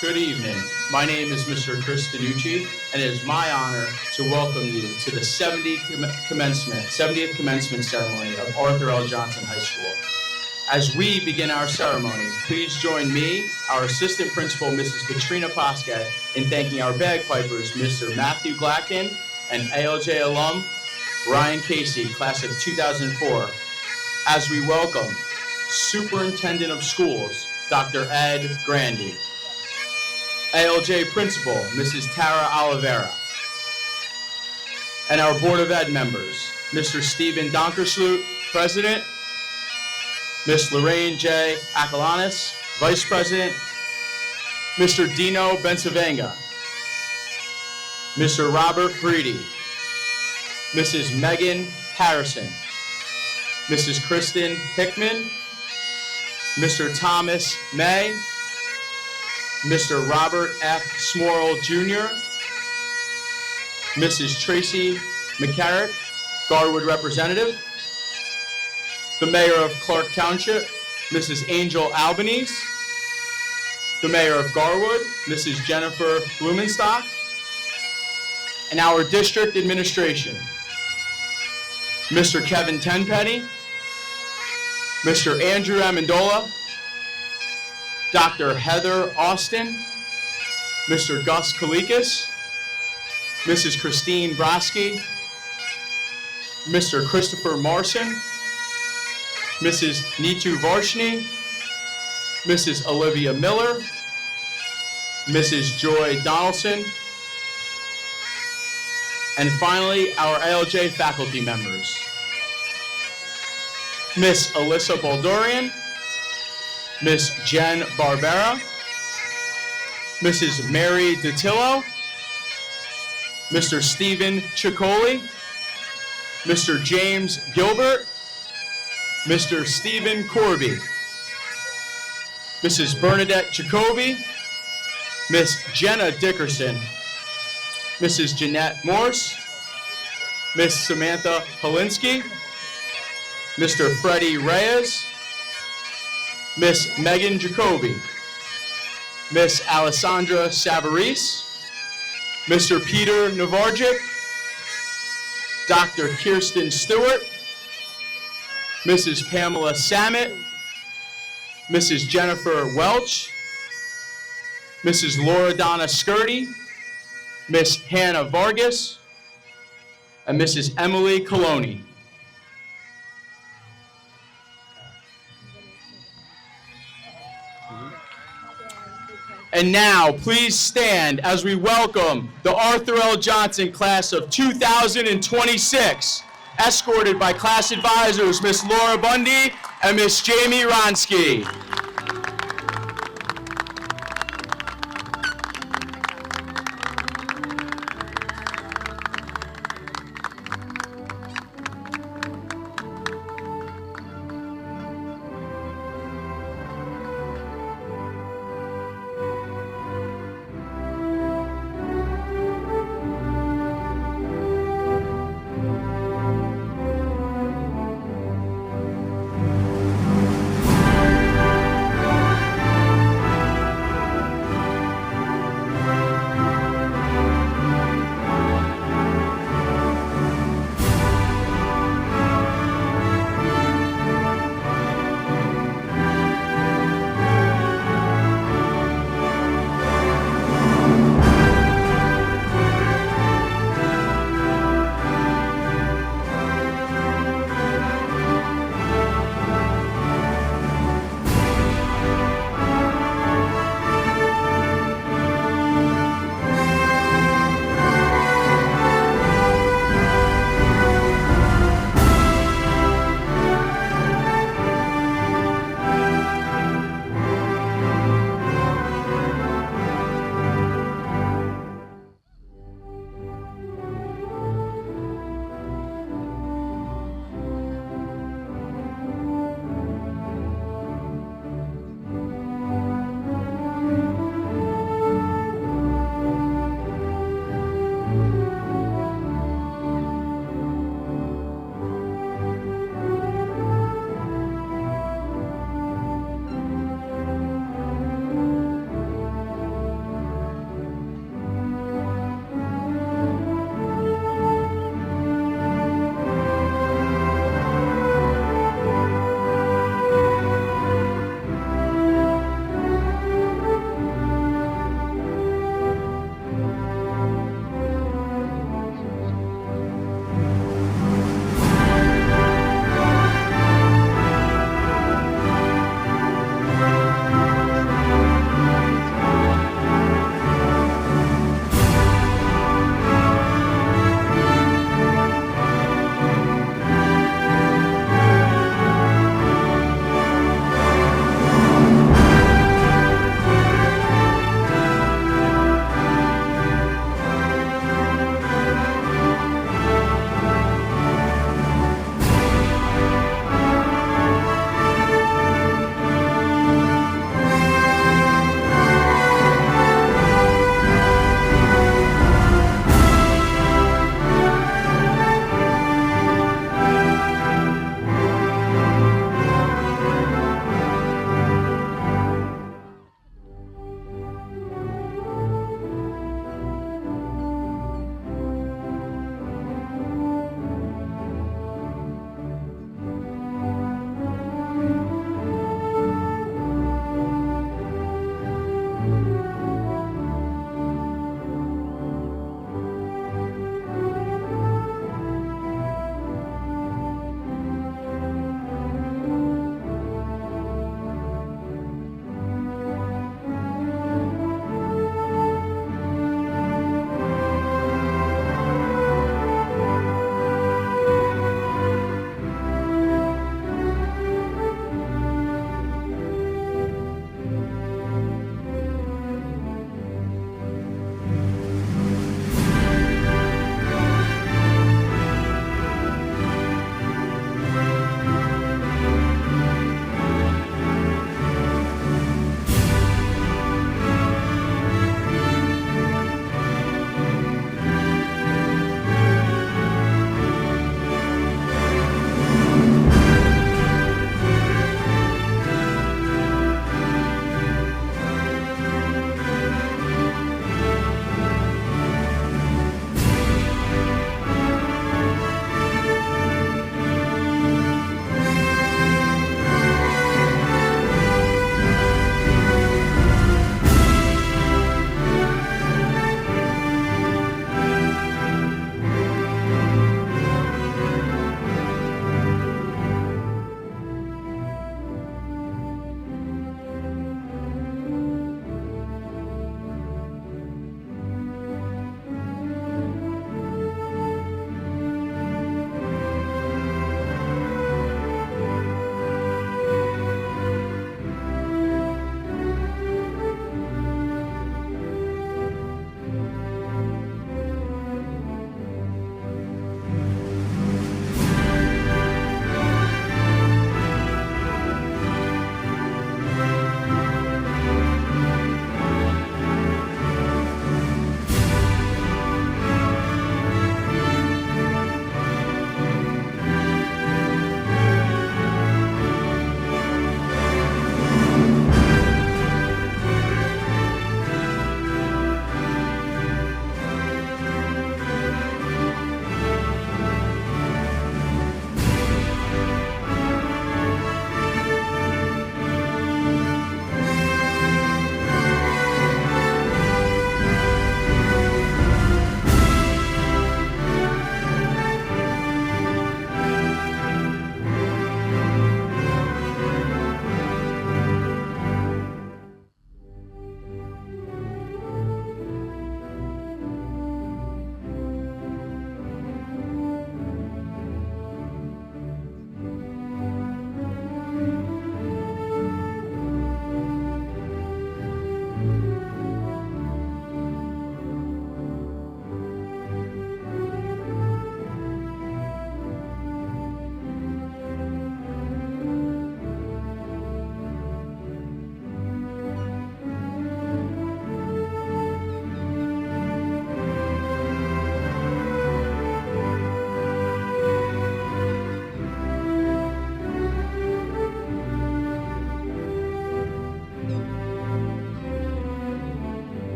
Good evening. My name is Mr. Chris Tanucci, and it is my honor to welcome you to the 70th commencement ceremony of Arthur L. Johnson High School. As we begin our ceremony, please join me, our Assistant Principal, Mrs. Katrina Poscat, in thanking our bagpipers, Mr. Matthew Glacken, and ALJ alum, Ryan Casey, class of 2004, as we welcome Superintendent of Schools, Dr. Ed Grandy, ALJ Principal, Mrs. Tara Oliveira, and our Board of Ed members, Mr. Stephen Donkersloot, President, Ms. Lorraine J. Akalanis, Vice President, Mr. Dino Bensavanga, Mr. Robert Breedy, Mrs. Megan Harrison, Mrs. Kristen Hickman, Mr. Thomas May, Mr. Robert F. Smorrell Jr., Mrs. Tracy McCarrick, Garwood Representative, the Mayor of Clark Township, Mrs. Angel Albanese, the Mayor of Garwood, Mrs. Jennifer Blumenstock, and our District Administration, Mr. Kevin Tenpenny, Mr. Andrew Amendola, Dr. Heather Austin, Mr. Gus Kalikas, Mrs. Christine Broski, Mr. Christopher Marson, Mrs. Neetu Varshni, Mrs. Olivia Miller, Mrs. Joy Donaldson, and finally, our ALJ faculty members, Miss Alyssa Baldorian, Miss Jen Barbera, Mrs. Mary DiTillo, Mr. Stephen Ciccoli, Mr. James Gilbert, Mr. Stephen Corby, Mrs. Bernadette Jacoby, Miss Jenna Dickerson, Mrs. Jeanette Morse, Miss Samantha Polinsky, Mr. Freddie Reyes, Miss Megan Jacoby, Miss Alessandra Savarese, Mr. Peter Navarjic, Dr. Kirsten Stewart, Mrs. Pamela Samet, Mrs. Jennifer Welch, Mrs. Laura Donna Skirty, Miss Hannah Vargas, and Mrs. Emily Coloni. And now, please stand as we welcome the Arthur L. Johnson class of 2026, escorted by class advisors Miss Laura Bundy and Miss Jamie Ronsky.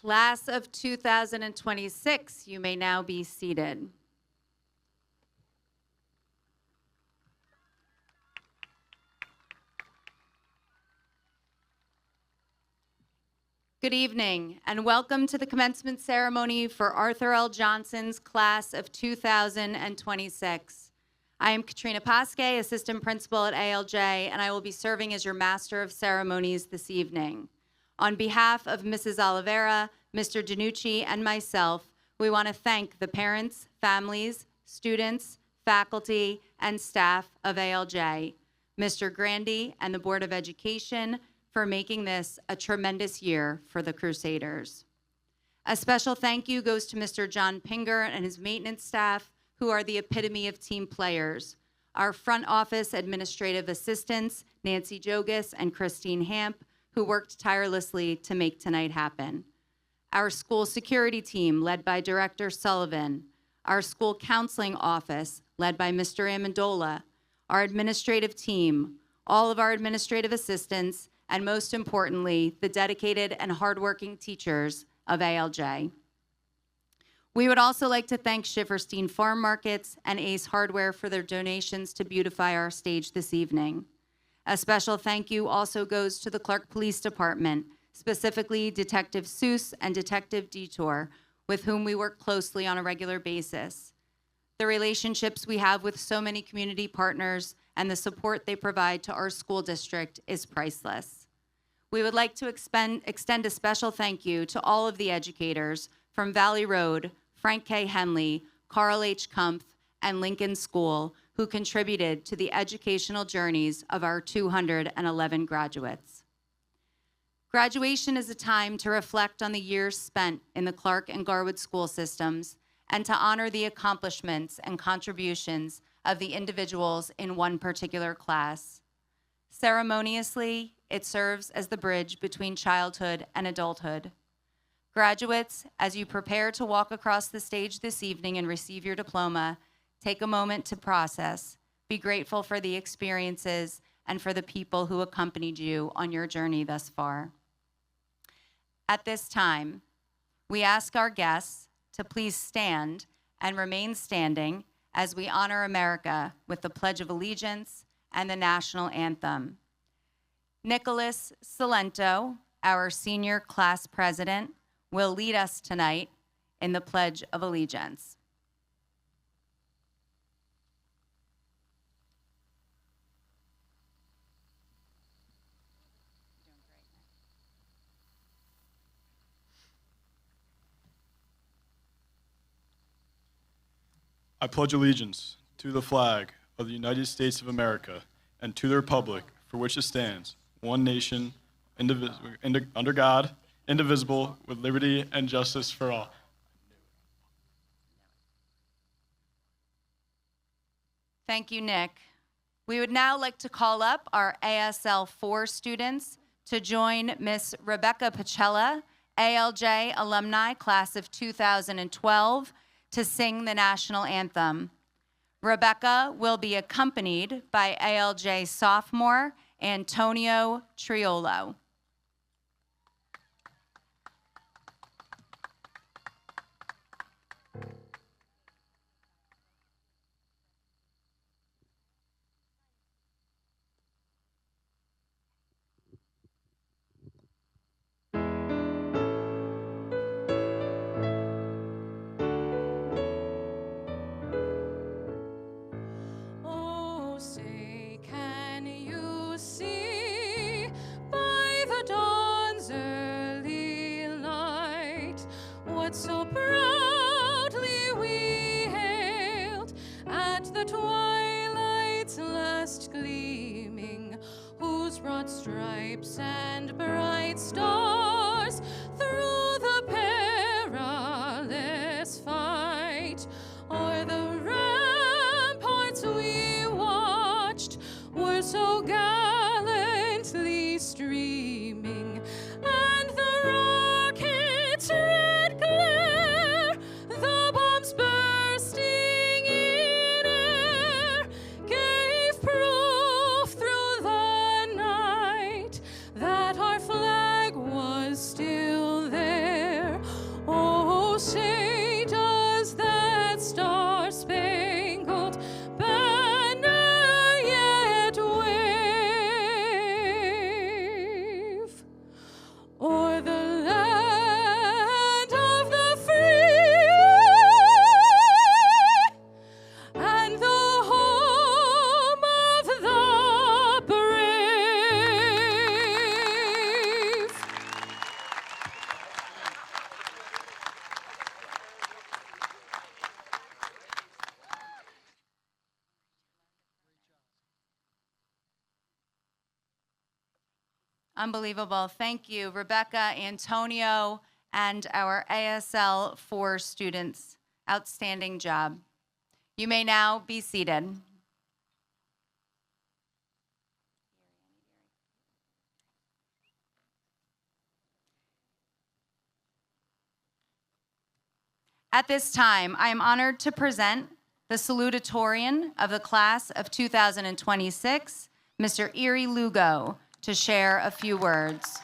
Class of 2026, you may now be seated. Good evening, and welcome to the commencement ceremony for Arthur L. Johnson's class of 2026. I am Katrina Pasque, Assistant Principal at ALJ, and I will be serving as your Master of Ceremonies this evening. On behalf of Mrs. Oliveira, Mr. DiNucci, and myself, we want to thank the parents, families, students, faculty, and staff of ALJ, Mr. Grandy, and the Board of Education for making this a tremendous year for the Crusaders. A special thank you goes to Mr. John Pinger and his maintenance staff, who are the epitome of team players. Our front office administrative assistants, Nancy Jogas and Christine Hamp, who worked tirelessly to make tonight happen. Our school security team, led by Director Sullivan. Our school counseling office, led by Mr. Amendola. Our administrative team, all of our administrative assistants, and most importantly, the dedicated and hardworking teachers of ALJ. We would also like to thank Schifferstein Farm Markets and Ace Hardware for their donations to beautify our stage this evening. A special thank you also goes to the Clark Police Department, specifically Detective Seuss and Detective Detour, with whom we work closely on a regular basis. The relationships we have with so many community partners and the support they provide to our school district is priceless. We would like to extend a special thank you to all of the educators from Valley Road, Frank K. Henley, Carl H. Kumpf, and Lincoln School who contributed to the educational journeys of our 211 graduates. Graduation is a time to reflect on the years spent in the Clark and Garwood school systems and to honor the accomplishments and contributions of the individuals in one particular class. Ceremoniously, it serves as the bridge between childhood and adulthood. Graduates, as you prepare to walk across the stage this evening and receive your diploma, take a moment to process, be grateful for the experiences and for the people who accompanied you on your journey thus far. At this time, we ask our guests to please stand and remain standing as we honor America with the Pledge of Allegiance and the national anthem. Nicholas Salento, our senior class president, will lead us tonight in the Pledge of Allegiance. I pledge allegiance to the flag of the United States of America and to the republic for which it stands, one nation, under God, indivisible, with liberty and justice for all. Thank you, Nick. We would now like to call up our ASL 4 students to join Miss Rebecca Pacella, ALJ alumni, class of 2012, to sing the national anthem. Rebecca will be accompanied by ALJ sophomore Antonio Triolo. So proudly we hailed at the twilight's last gleaming, whose broad stripes and bright stars through the perilous fight o'er the ramparts we watched were so gallantly streaming, and the rockets red glare, the bombs bursting in air, gave proof through the night that our flag Unbelievable. Thank you, Rebecca, Antonio, and our ASL 4 students. Outstanding job. You may now be seated. At this time, I am honored to present the salutatorian of the class of 2026, Mr. Erie Lugo, to share a few words.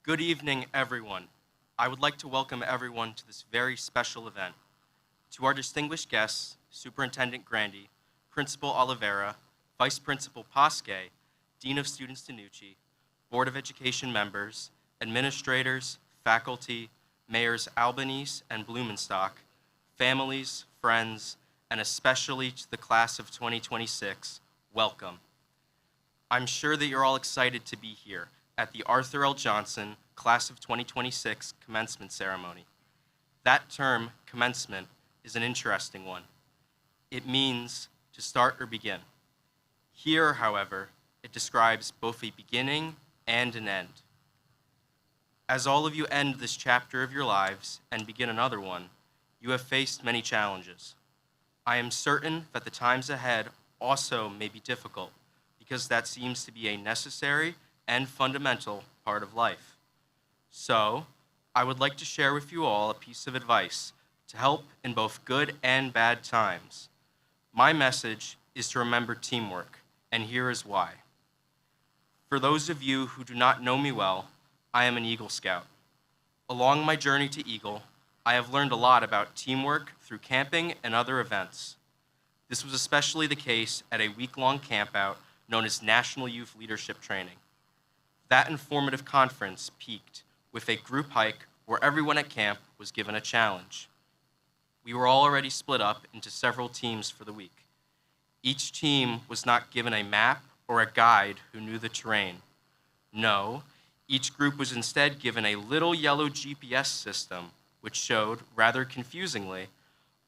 Good evening, everyone. I would like to welcome everyone to this very special event. To our distinguished guests, Superintendent Grandy, Principal Oliveira, Vice Principal Pasque, Dean of Students Danucci, Board of Education members, administrators, faculty, Mayors Albanese and Blumenstock, families, friends, and especially to the class of 2026, welcome. I'm sure that you're all excited to be here at the Arthur L. Johnson Class of 2026 Commencement Ceremony. That term, commencement, is an interesting one. It means to start or begin. Here, however, it describes both a beginning and an end. As all of you end this chapter of your lives and begin another one, you have faced many challenges. I am certain that the times ahead also may be difficult, because that seems to be a necessary and fundamental part of life. So, I would like to share with you all a piece of advice to help in both good and bad times. My message is to remember teamwork, and here is why. For those of you who do not know me well, I am an Eagle Scout. Along my journey to Eagle, I have learned a lot about teamwork through camping and other events. This was especially the case at a week-long campout known as National Youth Leadership Training. That informative conference peaked with a group hike where everyone at camp was given a challenge. We were already split up into several teams for the week. Each team was not given a map or a guide who knew the terrain. No, each group was instead given a little yellow GPS system which showed, rather confusingly,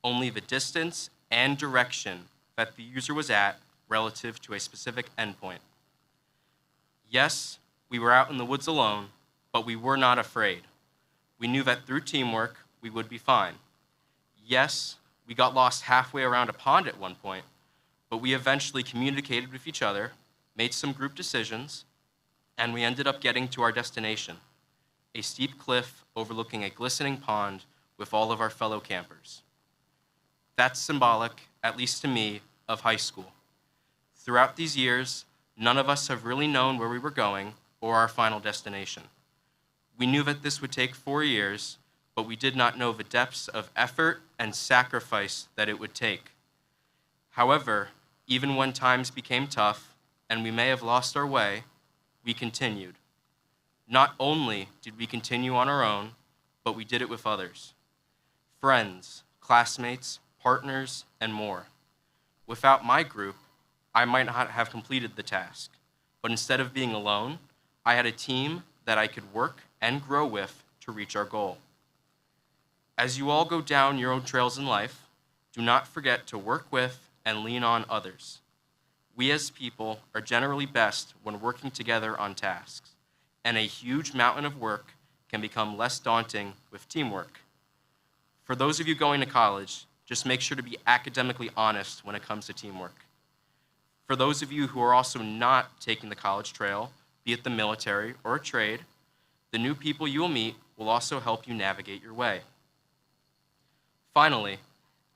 only the distance and direction that the user was at relative to a specific endpoint. Yes, we were out in the woods alone, but we were not afraid. We knew that through teamwork, we would be fine. Yes, we got lost halfway around a pond at one point, but we eventually communicated with each other, made some group decisions, and we ended up getting to our destination, a steep cliff overlooking a glistening pond with all of our fellow campers. That's symbolic, at least to me, of high school. Throughout these years, none of us have really known where we were going or our final destination. We knew that this would take 4 years, but we did not know the depths of effort and sacrifice that it would take. However, even when times became tough and we may have lost our way, we continued. Not only did we continue on our own, but we did it with others. Friends, classmates, partners, and more. Without my group, I might not have completed the task, but instead of being alone, I had a team that I could work and grow with to reach our goal. As you all go down your own trails in life, do not forget to work with and lean on others. We as people are generally best when working together on tasks, and a huge mountain of work can become less daunting with teamwork. For those of you going to college, just make sure to be academically honest when it comes to teamwork. For those of you who are also not taking the college trail, be it the military or a trade, the new people you will meet will also help you navigate your way. Finally,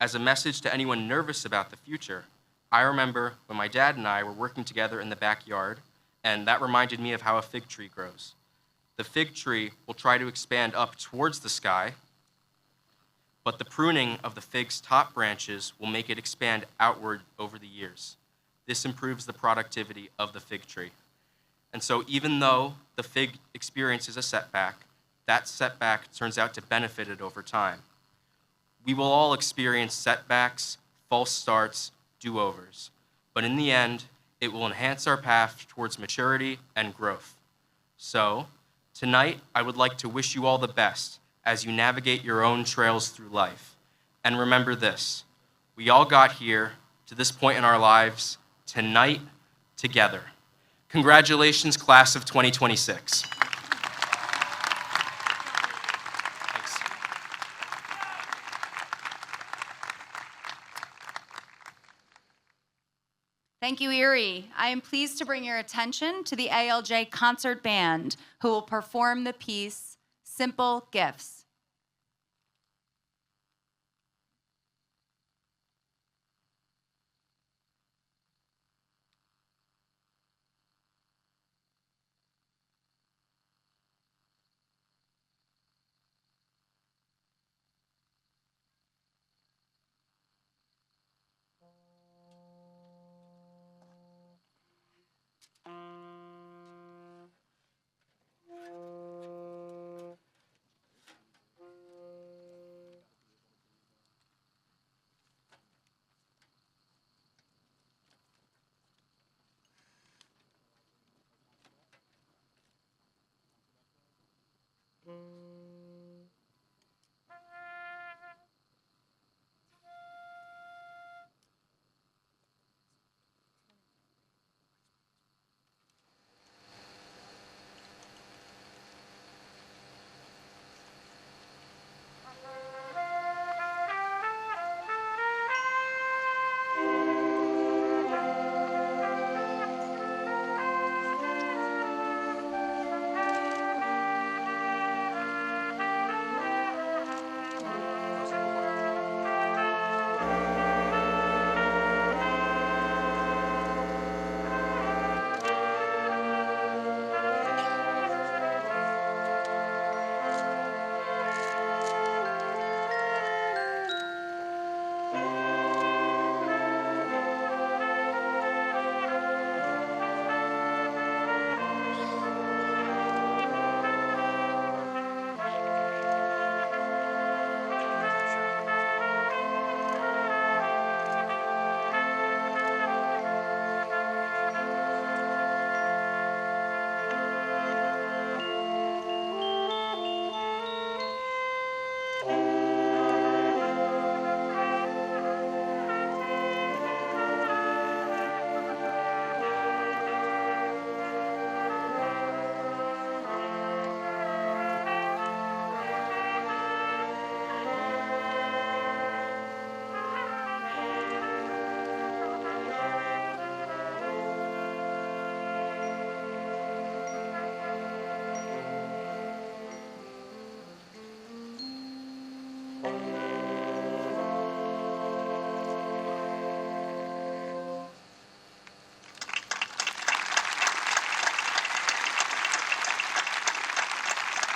as a message to anyone nervous about the future, I remember when my dad and I were working together in the backyard, and that reminded me of how a fig tree grows. The fig tree will try to expand up towards the sky, but the pruning of the fig's top branches will make it expand outward over the years. This improves the productivity of the fig tree. And so even though the fig experiences a setback, that setback turns out to benefit it over time. We will all experience setbacks, false starts, do-overs. But in the end, it will enhance our path towards maturity and growth. So, tonight, I would like to wish you all the best as you navigate your own trails through life. And remember this, we all got here to this point in our lives tonight together. Congratulations, class of 2026. Thanks. Thank you, Erie. I am pleased to bring your attention to the ALJ Concert Band, who will perform the piece, Simple Gifts.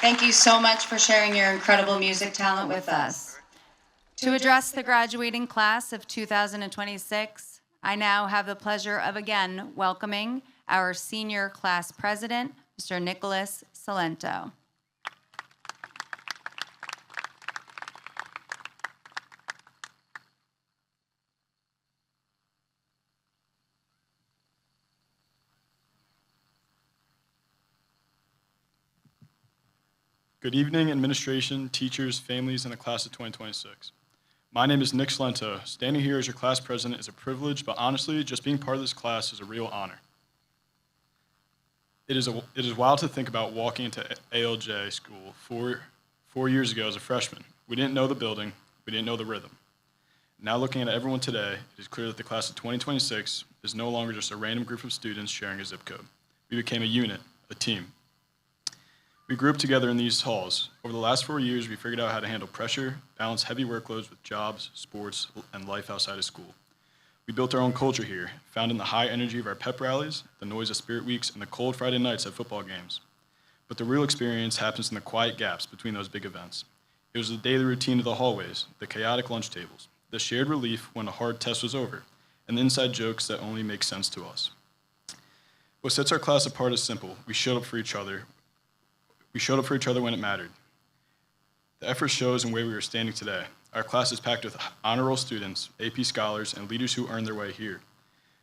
Thank you so much for sharing your incredible music talent with us. To address the graduating class of 2026, I now have the pleasure of again welcoming our senior class president, Mr. Nicholas Salento. Good evening, administration, teachers, families, and the class of 2026. My name is Nick Salento. Standing here as your class president is a privilege, but honestly, just being part of this class is a real honor. It is wild to think about walking into ALJ school four years ago as a freshman. We didn't know the building, we didn't know the rhythm. Now looking at everyone today, it is clear that the class of 2026 is no longer just a random group of students sharing a zip code. We became a unit, a team. We grew up together in these halls. Over the last 4 years, we figured out how to handle pressure, balance heavy workloads with jobs, sports, and life outside of school. We built our own culture here, found in the high energy of our pep rallies, the noise of spirit weeks, and the cold Friday nights at football games. But the real experience happens in the quiet gaps between those big events. It was the daily routine of the hallways, the chaotic lunch tables, the shared relief when a hard test was over, and the inside jokes that only make sense to us. What sets our class apart is simple. We showed up for each other. We showed up for each other when it mattered. The effort shows in where we are standing today. Our class is packed with honor roll students, AP scholars, and leaders who earned their way here.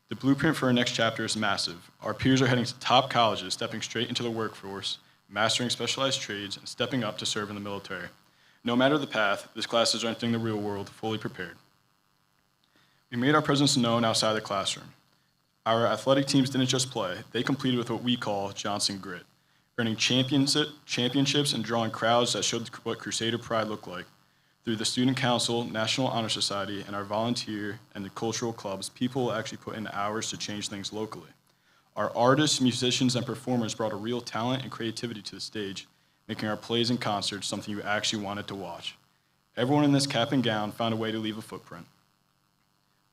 The blueprint for our next chapter is massive. Our peers are heading to top colleges, stepping straight into the workforce, mastering specialized trades, and stepping up to serve in the military. No matter the path, this class is entering the real world fully prepared. We made our presence known outside the classroom. Our athletic teams didn't just play, they completed with what we call Johnson grit, earning championships and drawing crowds that showed what Crusader pride looked like. Through the Student Council, National Honor Society, and our volunteer and the cultural clubs, people actually put in hours to change things locally. Our artists, musicians, and performers brought a real talent and creativity to the stage, making our plays and concerts something you actually wanted to watch. Everyone in this cap and gown found a way to leave a footprint.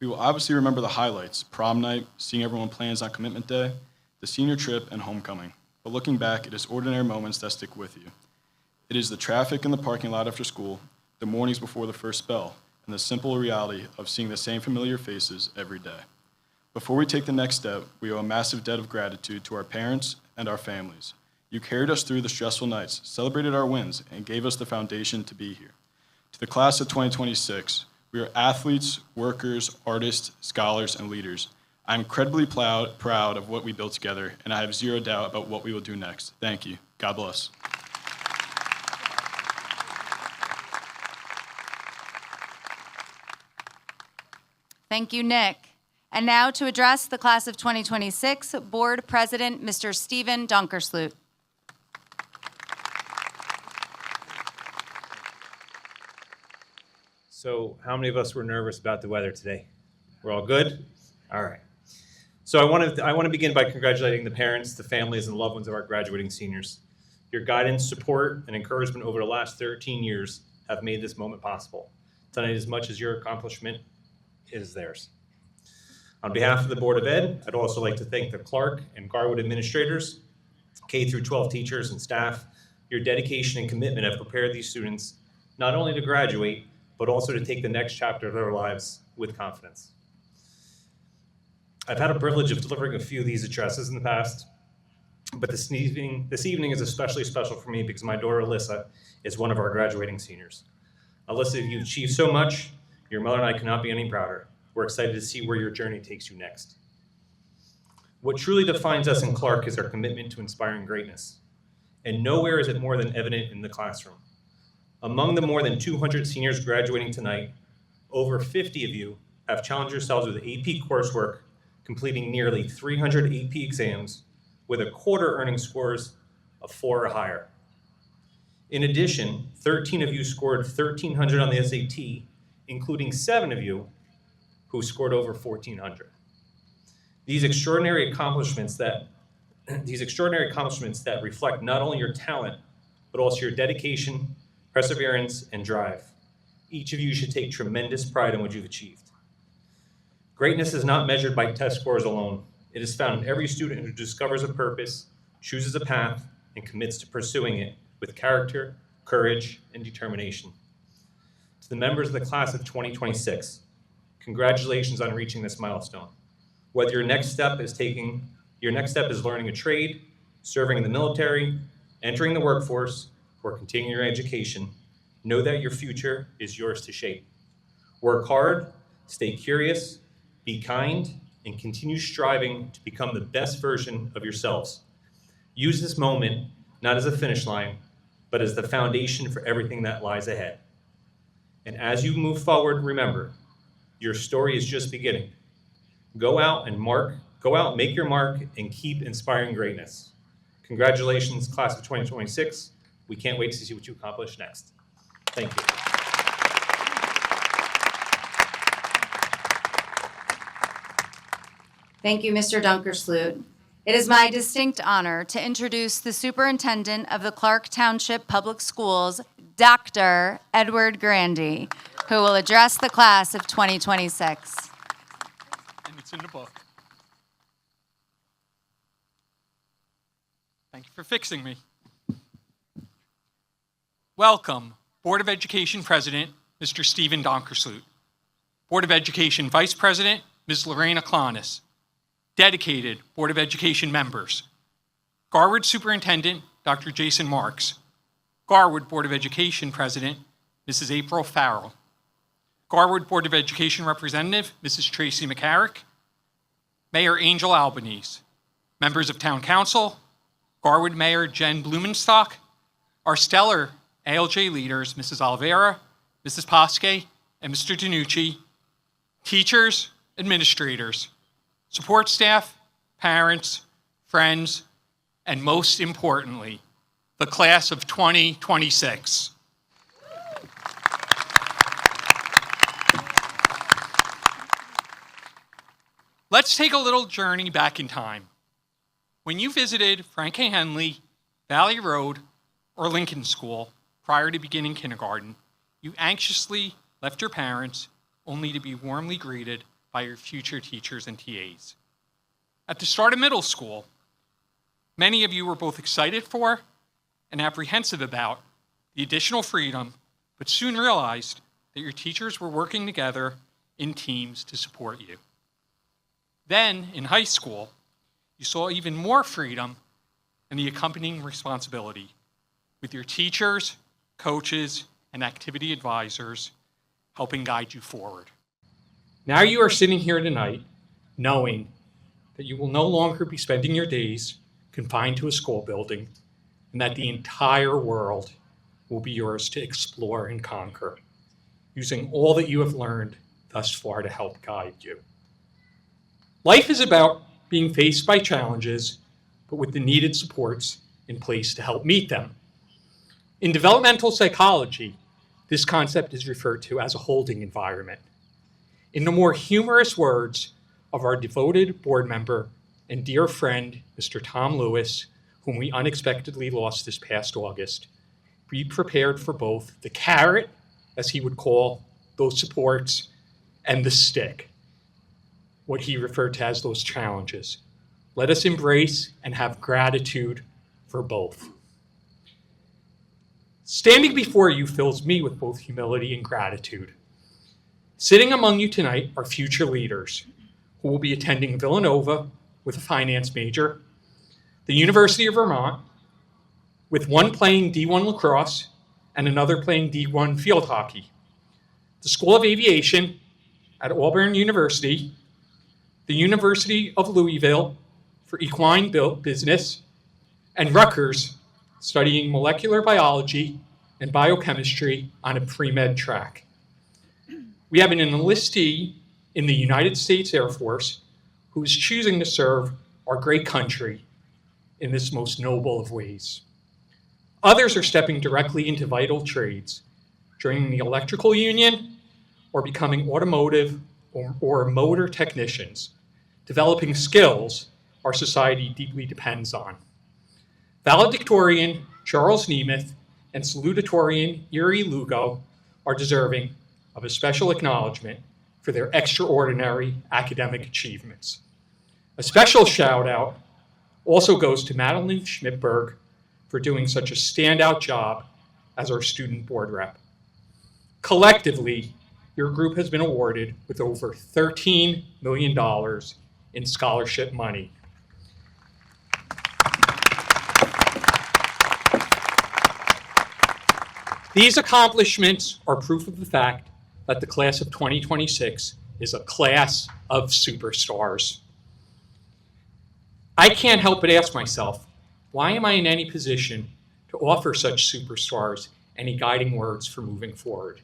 We will obviously remember the highlights, prom night, seeing everyone plans on commitment day, the senior trip, and homecoming. But looking back, it is ordinary moments that stick with you. It is the traffic in the parking lot after school, the mornings before the first bell, and the simple reality of seeing the same familiar faces every day. Before we take the next step, we owe a massive debt of gratitude to our parents and our families. You carried us through the stressful nights, celebrated our wins, and gave us the foundation to be here. To the class of 2026, we are athletes, workers, artists, scholars, and leaders. I'm incredibly proud of what we built together, and I have zero doubt about what we will do next. Thank you. God bless. Thank you, Nick. And now to address the class of 2026, Board President, Mr. Stephen Donkersloot. So how many of us were nervous about the weather today? We're all good? All right. So I want to begin by congratulating the parents, the families, and loved ones of our graduating seniors. Your guidance, support, and encouragement over the last 13 years have made this moment possible. Tonight, as much as your accomplishment is theirs. On behalf of the Board of Ed, I'd also like to thank the Clark and Garwood administrators, K through 12 teachers and staff. Your dedication and commitment have prepared these students not only to graduate, but also to take the next chapter of their lives with confidence. I've had a privilege of delivering a few of these addresses in the past, but this evening is especially special for me because my daughter Alyssa is one of our graduating seniors. Alyssa, you've achieved so much. Your mother and I cannot be any prouder. We're excited to see where your journey takes you next. What truly defines us in Clark is our commitment to inspiring greatness. And nowhere is it more than evident in the classroom. Among the more than 200 seniors graduating tonight, over 50 of you have challenged yourselves with AP coursework, completing nearly 300 AP exams with a quarter earning scores of 4 or higher. In addition, 13 of you scored 1,300 on the SAT, including 7 of you who scored over 1,400. These extraordinary accomplishments that reflect not only your talent, but also your dedication, perseverance, and drive. Each of you should take tremendous pride in what you've achieved. Greatness is not measured by test scores alone. It is found in every student who discovers a purpose, chooses a path, and commits to pursuing it with character, courage, and determination. To the members of the class of 2026, congratulations on reaching this milestone. Whether your next step is learning a trade, serving in the military, entering the workforce, or continuing your education, know that your future is yours to shape. Work hard, stay curious, be kind, and continue striving to become the best version of yourselves. Use this moment not as a finish line, but as the foundation for everything that lies ahead. And as you move forward, remember, your story is just beginning. Go out, make your mark, and keep inspiring greatness. Congratulations, class of 2026. We can't wait to see what you accomplish next. Thank you. Thank you, Mr. Donkersloot. It is my distinct honor to introduce the Superintendent of the Clark Township Public Schools, Dr. Edward Grandy, who will address the class of 2026. And it's in the book. Thank you for fixing me. Welcome, Board of Education President, Mr. Stephen Donkersloot. Board of Education Vice President, Ms. Lorena Klonis. Dedicated Board of Education members. Garwood Superintendent, Dr. Jason Marks. Garwood Board of Education President, Mrs. April Farrell. Garwood Board of Education Representative, Mrs. Tracy McCarrick, Mayor Angel Albanese, members of Town Council, Garwood Mayor Jen Blumenstock, our stellar ALJ leaders, Mrs. Oliveira, Mrs. Pasque, and Mr. DiNucci, teachers, administrators, support staff, parents, friends, and most importantly, the class of 2026. Let's take a little journey back in time. When you visited Frank A. Henley, Valley Road, or Lincoln School prior to beginning kindergarten, you anxiously left your parents only to be warmly greeted by your future teachers and TAs. At the start of middle school, many of you were both excited for and apprehensive about the additional freedom, but soon realized that your teachers were working together in teams to support you. Then, in high school, you saw even more freedom and the accompanying responsibility with your teachers, coaches, and activity advisors helping guide you forward. Now you are sitting here tonight knowing that you will no longer be spending your days confined to a school building and that the entire world will be yours to explore and conquer, using all that you have learned thus far to help guide you. Life is about being faced by challenges, but with the needed supports in place to help meet them. In developmental psychology, this concept is referred to as a holding environment. In the more humorous words of our devoted board member and dear friend, Mr. Tom Lewis, whom we unexpectedly lost this past August, be prepared for both the carrot, as he would call those supports, and the stick, what he referred to as those challenges. Let us embrace and have gratitude for both. Standing before you fills me with both humility and gratitude. Sitting among you tonight are future leaders who will be attending Villanova with a finance major, the University of Vermont, with one playing D1 lacrosse and another playing D1 field hockey, the School of Aviation at Auburn University, the University of Louisville for equine business, and Rutgers studying molecular biology and biochemistry on a pre-med track. We have an enlistee in the United States Air Force who is choosing to serve our great country in this most noble of ways. Others are stepping directly into vital trades, joining the electrical union or becoming automotive or motor technicians, developing skills our society deeply depends on. Valedictorian Charles Nemeth and salutatorian Erie Lugo are deserving of a special acknowledgement for their extraordinary academic achievements. A special shout out also goes to Madeline Schmidberg for doing such a standout job as our student board rep. Collectively, your group has been awarded with over $13 million in scholarship money. These accomplishments are proof of the fact that the class of 2026 is a class of superstars. I can't help but ask myself, why am I in any position to offer such superstars any guiding words for moving forward?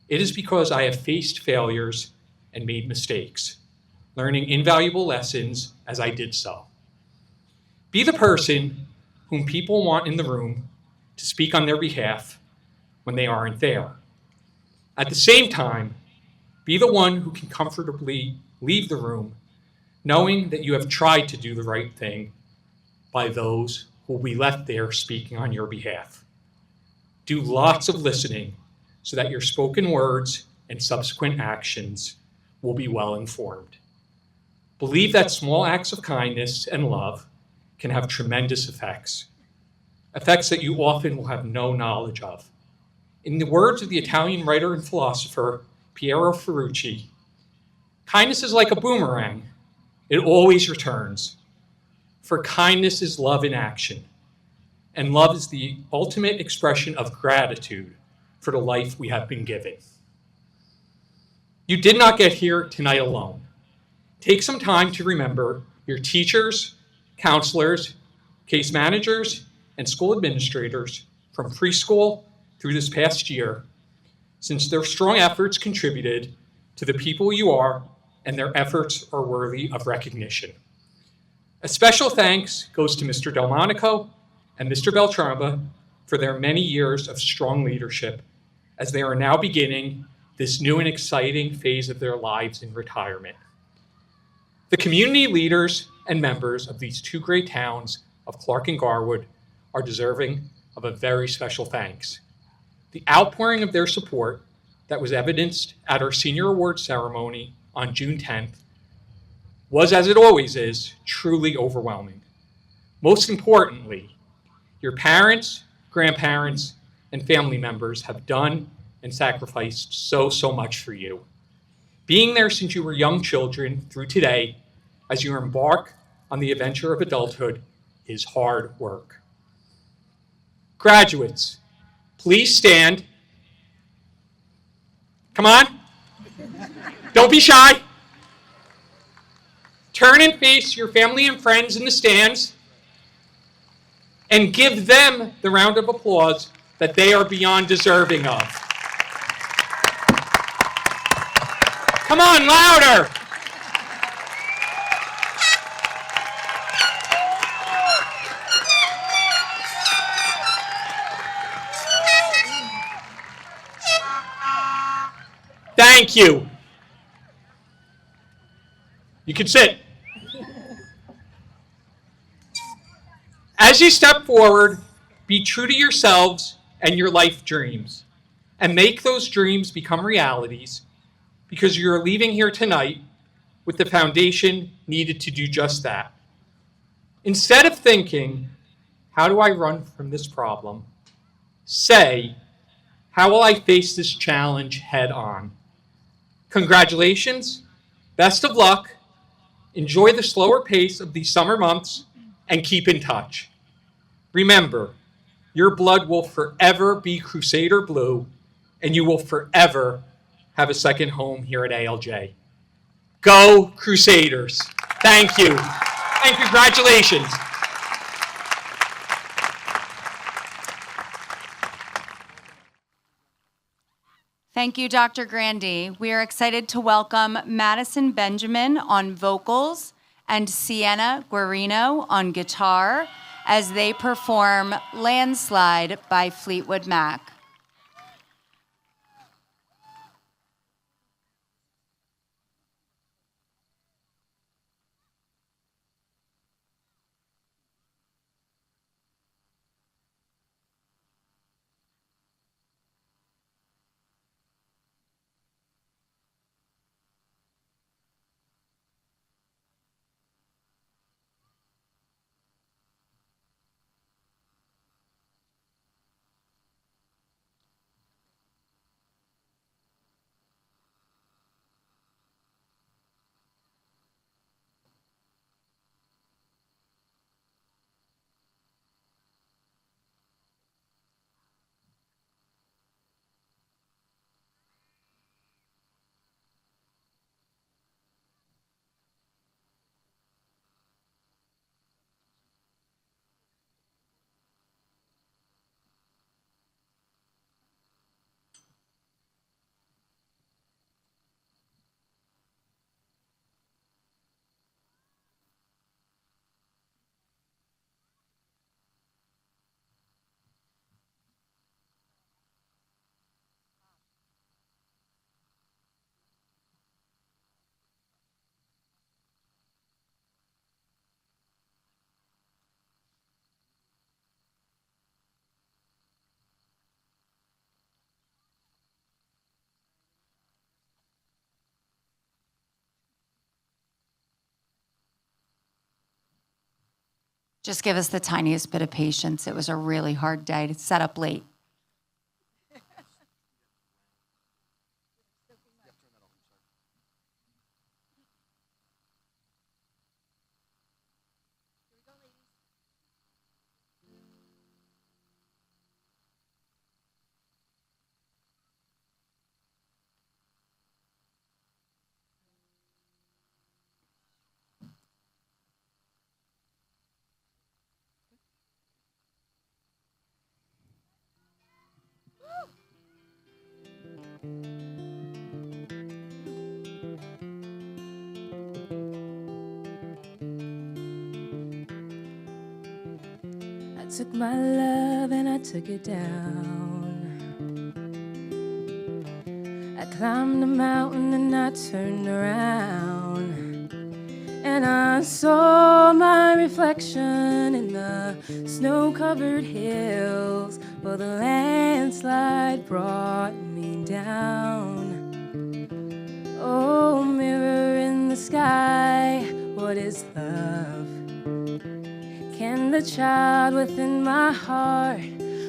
It is because I have faced failures and made mistakes, learning invaluable lessons as I did so. Be the person whom people want in the room to speak on their behalf when they aren't there. At the same time, be the one who can comfortably leave the room knowing that you have tried to do the right thing by those who will be left there speaking on your behalf. Do lots of listening so that your spoken words and subsequent actions will be well informed. Believe that small acts of kindness and love can have tremendous effects that you often will have no knowledge of. In the words of the Italian writer and philosopher Piero Ferrucci, kindness is like a boomerang. It always returns. For kindness is love in action, and love is the ultimate expression of gratitude for the life we have been given. You did not get here tonight alone. Take some time to remember your teachers, counselors, case managers, and school administrators from preschool through this past year, since their strong efforts contributed to the people you are, and their efforts are worthy of recognition. A special thanks goes to Mr. Delmonico and Mr. Beltramba for their many years of strong leadership as they are now beginning this new and exciting phase of their lives in retirement. The community leaders and members of these two great towns of Clark and Garwood are deserving of a very special thanks. The outpouring of their support that was evidenced at our senior award ceremony on June 10th was, as it always is, truly overwhelming. Most importantly, your parents, grandparents, and family members have done and sacrificed so much for you. Being there since you were young children through today, as you embark on the adventure of adulthood, is hard work. Graduates, please stand. Come on. Don't be shy. Turn and face your family and friends in the stands and give them the round of applause that they are beyond deserving of. Come on, louder. Thank you. You can sit. As you step forward, be true to yourselves and your life dreams, and make those dreams become realities, because you're leaving here tonight with the foundation needed to do just that. Instead of thinking, how do I run from this problem? Say, how will I face this challenge head on? Congratulations, best of luck, enjoy the slower pace of these summer months, and keep in touch. Remember, your blood will forever be Crusader blue, and you will forever have a second home here at ALJ. Go Crusaders! Thank you, and congratulations. Thank you, Dr. Grandy. We are excited to welcome Madison Benjamin on vocals and Sienna Guarino on guitar as they perform Landslide by Fleetwood Mac. Just give us the tiniest bit of patience. It was a really hard day to set up late. took my love and I took it down. I climbed a mountain and I turned around, and I saw my reflection in the snow-covered hills. Well, the landslide brought me down. Oh, mirror in the sky, what is love? Can the child within my heart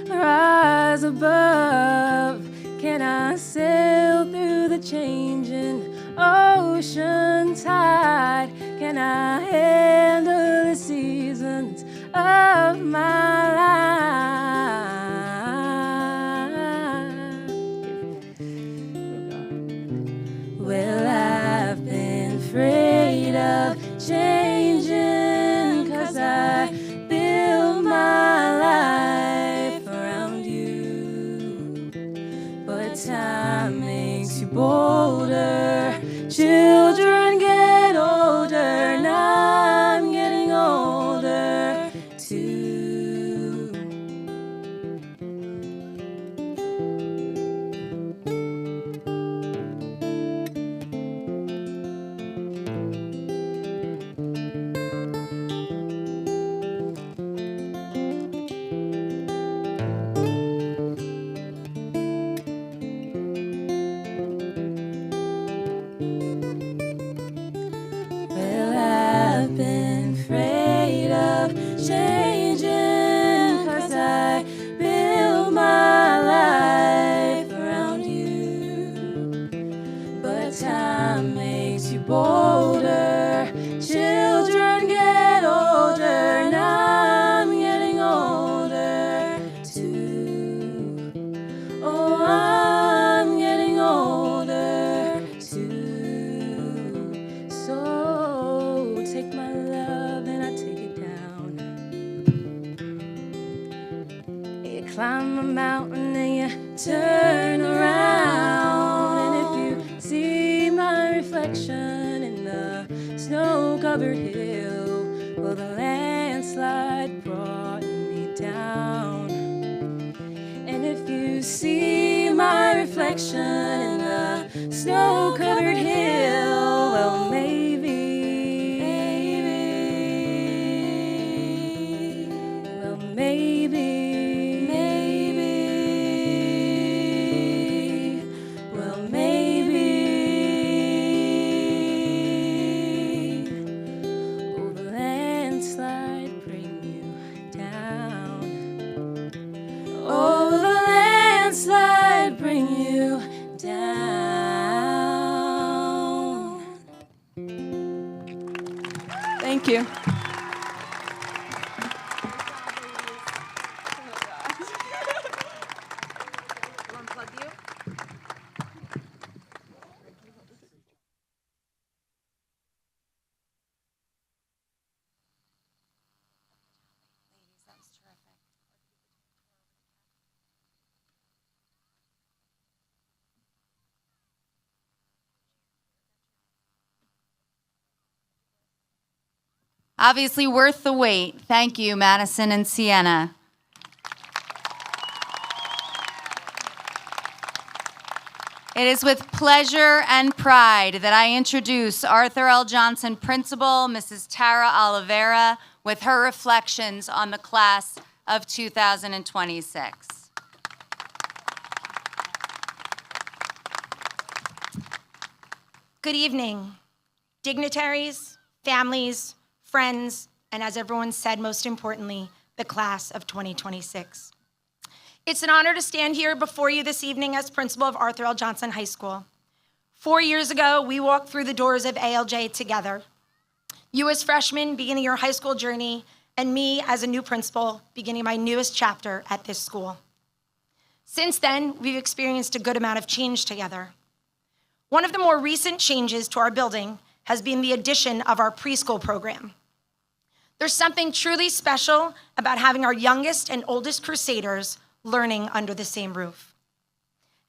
rise above? Can I sail through the changing ocean tide? Can I handle the seasons of my life? Well, I've been afraid of changing, 'cause I built my life around you. But time makes you bolder. Children get older, and I'm getting older too. Well, I've been afraid of changing, 'cause I built my life around you. But time makes you bolder. Children get older, and I'm getting older too. Oh, I'm getting older too. So take my love and I take it down. You climb a mountain and you turn around, and if you see my reflection in the snow-covered hill, well, the landslide brought me down. And if you see my reflection in the snow-covered hill, well, maybe, well, maybe, well, maybe, oh, the landslide bring you down. Oh, the landslide bring you down. Thank you. Obviously worth the wait. Thank you, Madison and Sienna. It is with pleasure and pride that I introduce Arthur L. Johnson Principal, Mrs. Tara Oliveira, with her reflections on the class of 2026. Good evening, dignitaries, families, friends, and as everyone said, most importantly, the class of 2026. It's an honor to stand here before you this evening as principal of Arthur L. Johnson High School. 4 years ago, we walked through the doors of ALJ together. You as freshmen beginning your high school journey, and me as a new principal beginning my newest chapter at this school. Since then, we've experienced a good amount of change together. One of the more recent changes to our building has been the addition of our preschool program. There's something truly special about having our youngest and oldest Crusaders learning under the same roof.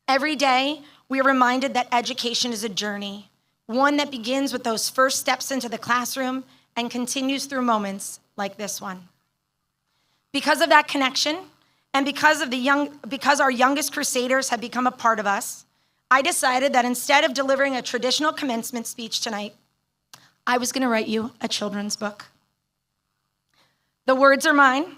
Every day, we are reminded that education is a journey, one that begins with those first steps into the classroom and continues through moments like this one. Because of that connection, and because our youngest Crusaders have become a part of us, I decided that instead of delivering a traditional commencement speech tonight, I was going to write you a children's book. The words are mine,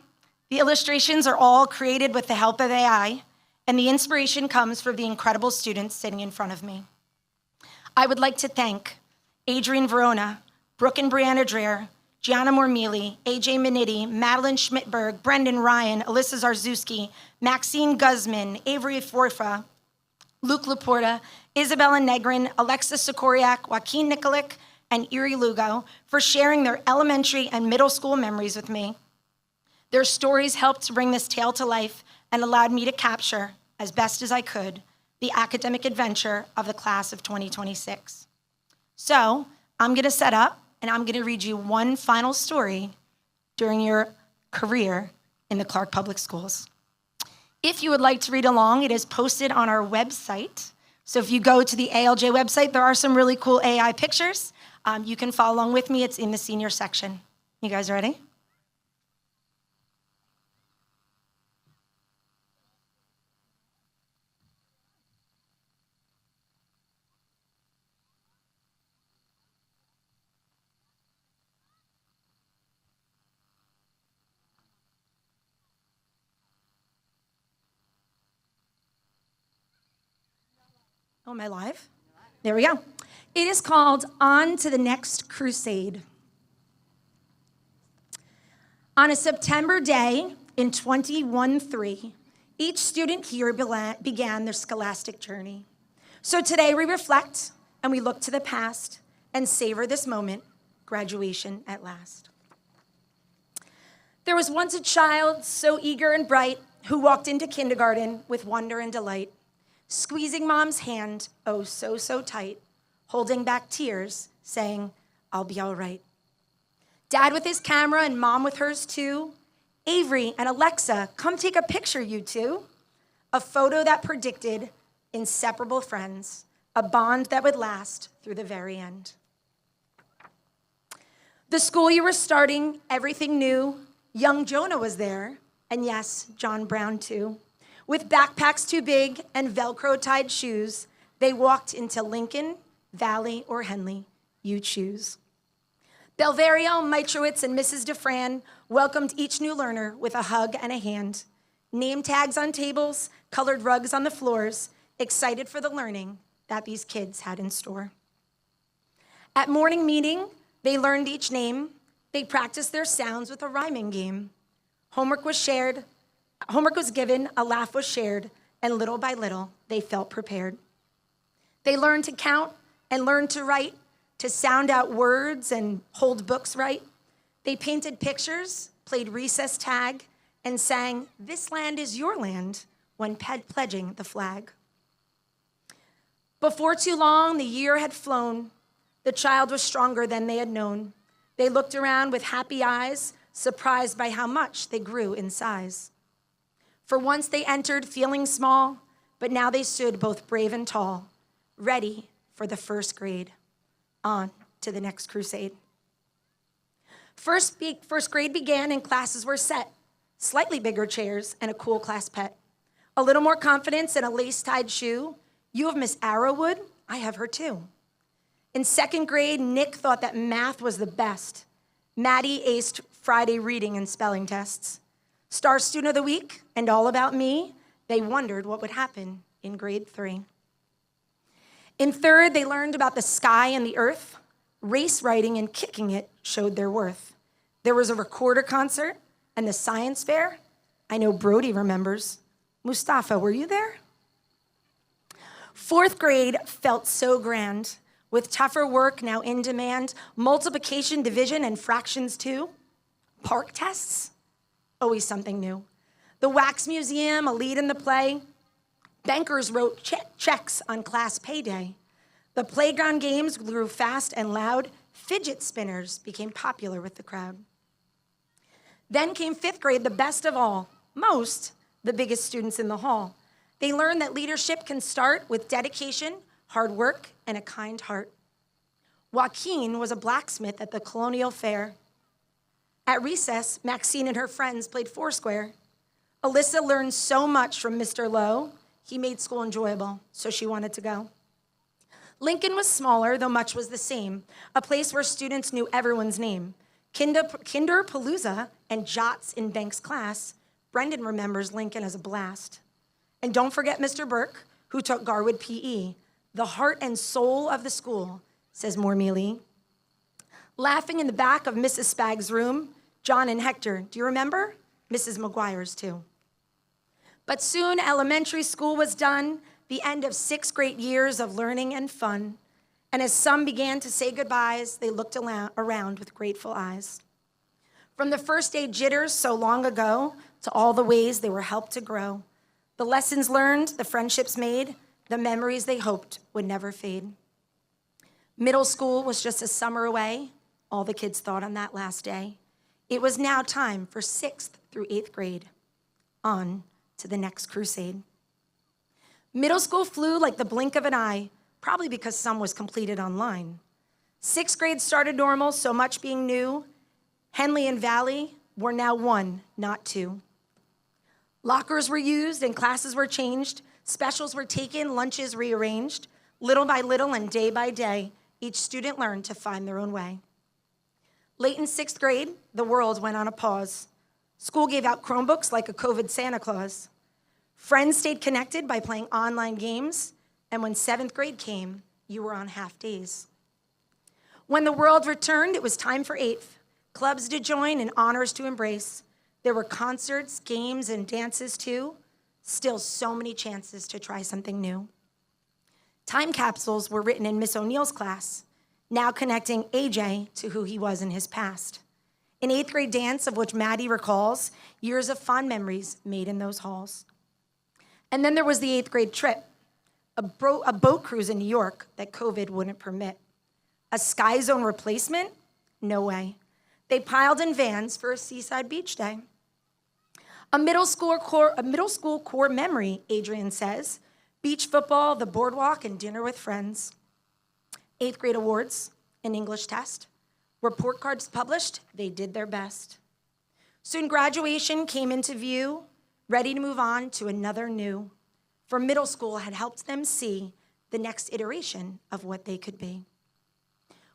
the illustrations are all created with the help of AI, and the inspiration comes from the incredible students sitting in front of me. I would like to thank Adrian Verona, Brooke and Brianna Dreher, Gianna Mormili, AJ Minetti, Madeline Schmidberg, Brendan Ryan, Alyssa Zarzewski, Maxine Guzman, Avery Forfa, Luke Laporta, Isabella Negrin, Alexis Sikoriak, Joaquin Nikolic, and Erie Lugo for sharing their elementary and middle school memories with me. Their stories helped to bring this tale to life and allowed me to capture, as best as I could, the academic adventure of the class of 2026. So I'm going to set up and I'm going to read you one final story during your career in the Clark Public Schools. If you would like to read along, it is posted on our website. So if you go to the ALJ website, there are some really cool AI pictures. You can follow along with me. It's in the senior section. You guys ready? Oh, am I live? There we go. It is called On to the Next Crusade. On a September day in 21-3, each student here began their scholastic journey. So today we reflect and we look to the past and savor this moment, graduation at last. There was once a child so eager and bright who walked into kindergarten with wonder and delight, squeezing mom's hand, oh so tight, holding back tears, saying, I'll be all right. Dad with his camera and mom with hers too. Avery and Alexa, come take a picture, you two. A photo that predicted inseparable friends, a bond that would last through the very end. The school you were starting, everything new. Young Jonah was there, and yes, John Brown too. With backpacks too big and Velcro-tied shoes, they walked into Lincoln, Valley, or Henley, you choose. Belvario, Mitrowitz, and Mrs. DeFran welcomed each new learner with a hug and a hand. Name tags on tables, colored rugs on the floors, excited for the learning that these kids had in store. At morning meeting, they learned each name. They practiced their sounds with a rhyming game. Homework was given, a laugh was shared, and little by little, they felt prepared. They learned to count and learned to write, to sound out words and hold books right. They painted pictures, played recess tag, and sang, "This land is your land," when pledging the flag. Before too long, the year had flown. The child was stronger than they had known. They looked around with happy eyes, surprised by how much they grew in size. For once they entered feeling small, but now they stood both brave and tall, ready for the first grade. On to the next crusade. First grade began and classes were set. Slightly bigger chairs and a cool class pet. A little more confidence and a lace-tied shoe. You have Miss Arrowwood, I have her too. In second grade, Nick thought that math was the best. Maddie aced Friday reading and spelling tests. Star Student of the Week and All About Me, they wondered what would happen in grade 3. In third, they learned about the sky and the earth. Race writing and kicking it showed their worth. There was a recorder concert and the science fair. I know Brody remembers. Mustafa, were you there? Fourth grade felt so grand, with tougher work now in demand, multiplication, division, and fractions too. Park tests, always something new. The Wax Museum, a lead in the play. Bankers wrote checks on class payday. The playground games grew fast and loud. Fidget spinners became popular with the crowd. Then came fifth grade, the best of all. Most, the biggest students in the hall. They learned that leadership can start with dedication, hard work, and a kind heart. Joaquin was a blacksmith at the Colonial Fair. At recess, Maxine and her friends played Foursquare. Alyssa learned so much from Mr. Lowe. He made school enjoyable, so she wanted to go. Lincoln was smaller, though much was the same, a place where students knew everyone's name. Kinderpalooza and Jots in Banks' class, Brendan remembers Lincoln as a blast. And don't forget Mr. Burke, who took Garwood PE, the heart and soul of the school, says Mormie Lee. Laughing in the back of Mrs. Spagg's room, John and Hector, do you remember? Mrs. McGuire's too. But soon elementary school was done, the end of 6 great years of learning and fun. And as some began to say goodbyes, they looked around with grateful eyes. From the first day jitters so long ago to all the ways they were helped to grow, the lessons learned, the friendships made, the memories they hoped would never fade. Middle school was just a summer away, all the kids thought on that last day. It was now time for 6th through 8th grade. On to the next crusade. Middle school flew like the blink of an eye, probably because some was completed online. 6th grade started normal, so much being new. Henley and Valley were now 1, not 2. Lockers were used and classes were changed. Specials were taken, lunches rearranged. Little by little and day by day, each student learned to find their own way. Late in 6th grade, the world went on a pause. School gave out Chromebooks like a COVID Santa Claus. Friends stayed connected by playing online games, and when 7th grade came, you were on half days. When the world returned, it was time for 8th. Clubs to join and honors to embrace. There were concerts, games, and dances too. Still so many chances to try something new. Time capsules were written in Miss O'Neill's class, now connecting AJ to who he was in his past. An 8th grade dance of which Maddie recalls years of fond memories made in those halls. And then there was the 8th grade trip, a boat cruise in New York that COVID wouldn't permit. A Sky Zone replacement? No way. They piled in vans for a seaside beach day. A middle school core memory, Adrian says, beach football, the boardwalk, and dinner with friends. 8th grade awards, an English test. Report cards published, they did their best. Soon graduation came into view, ready to move on to another new. For middle school had helped them see the next iteration of what they could be.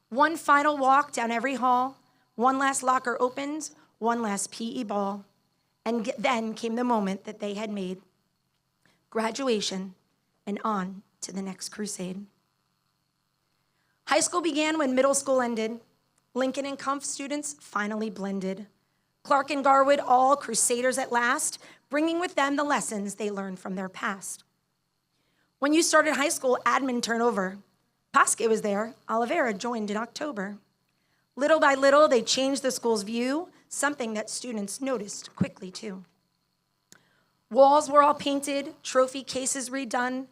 One final walk down every hall, one last locker opened, one last PE ball. And then came the moment that they had made. Graduation and on to the next crusade. High school began when middle school ended. Lincoln and Cumph students finally blended. Clark and Garwood, all crusaders at last, bringing with them the lessons they learned from their past. When you started high school, admin turnover. Pasque was there. Oliveira joined in October. Little by little, they changed the school's view, something that students noticed quickly too. Walls were all painted, trophy cases redone.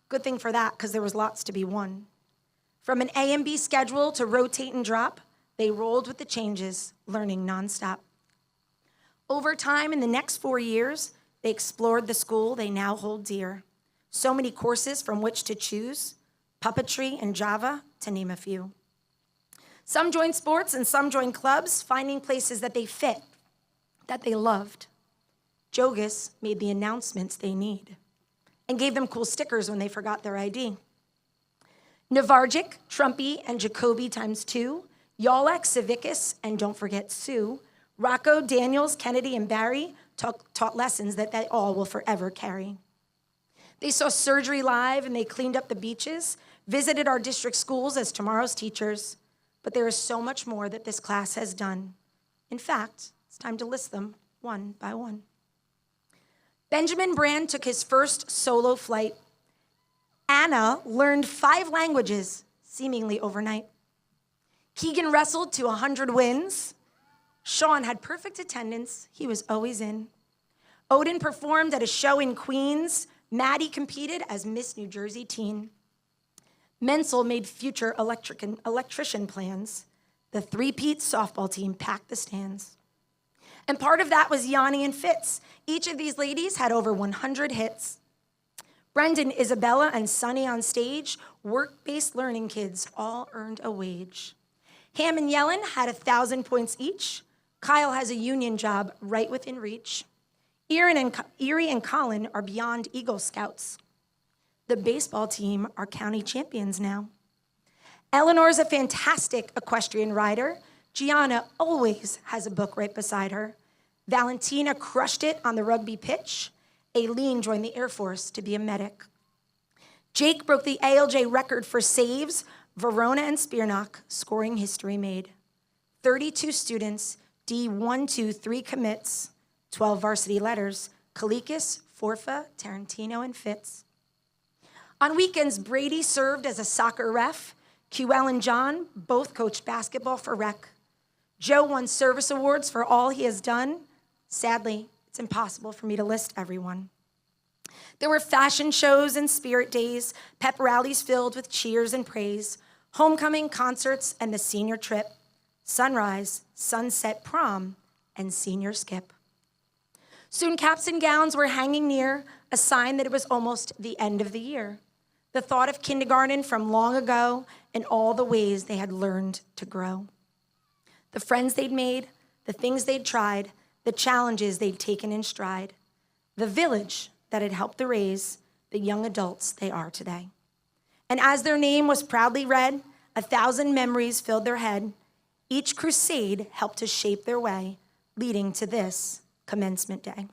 Good thing for that, because there was lots to be won. From an A and B schedule to rotate and drop, they rolled with the changes, learning nonstop. Over time, in the next 4 years, they explored the school they now hold dear. So many courses from which to choose, puppetry and Java, to name a few. Some joined sports and some joined clubs, finding places that they fit, that they loved. Jogas made the announcements they need and gave them cool stickers when they forgot their ID. Navarjic, Trumpy, and Jacoby ×2, Yalek, Civicus, and don't forget Sue, Rocco, Daniels, Kennedy, and Barry taught lessons that they all will forever carry. They saw surgery live and they cleaned up the beaches, visited our district schools as tomorrow's teachers, but there is so much more that this class has done. In fact, it's time to list them one by one. Benjamin Brand took his first solo flight. Anna learned 5 languages, seemingly overnight. Keegan wrestled to 100 wins. Sean had perfect attendance. He was always in. Odin performed at a show in Queens. Maddie competed as Miss New Jersey teen. Menzel made future electrician plans. The 3-peat softball team packed the stands. And part of that was Yanni and Fitz. Each of these ladies had over 100 hits. Brendan, Isabella, and Sunny on stage, work-based learning kids all earned a wage. Ham and Yellen had 1,000 points each. Kyle has a union job right within reach. Erie and Colin are beyond Eagle Scouts. The baseball team are county champions now. Eleanor's a fantastic equestrian rider. Gianna always has a book right beside her. Valentina crushed it on the rugby pitch. Aileen joined the Air Force to be a medic. Jake broke the ALJ record for saves. Verona and Spearnock scoring history made. 32 students, D1, 2, 3 commits, 12 varsity letters, Kalikas, Forfa, Tarantino, and Fitz. On weekends, Brady served as a soccer ref. QL and John both coached basketball for rec. Joe won service awards for all he has done. Sadly, it's impossible for me to list everyone. There were fashion shows and spirit days, pep rallies filled with cheers and praise, homecoming concerts and the senior trip, sunrise, sunset prom, and senior skip. Soon caps and gowns were hanging near, a sign that it was almost the end of the year. The thought of kindergarten from long ago and all the ways they had learned to grow. The friends they'd made, the things they'd tried, the challenges they'd taken in stride. The village that had helped to raise the young adults they are today. And as their name was proudly read, 1,000 memories filled their head. Each crusade helped to shape their way, leading to this commencement day.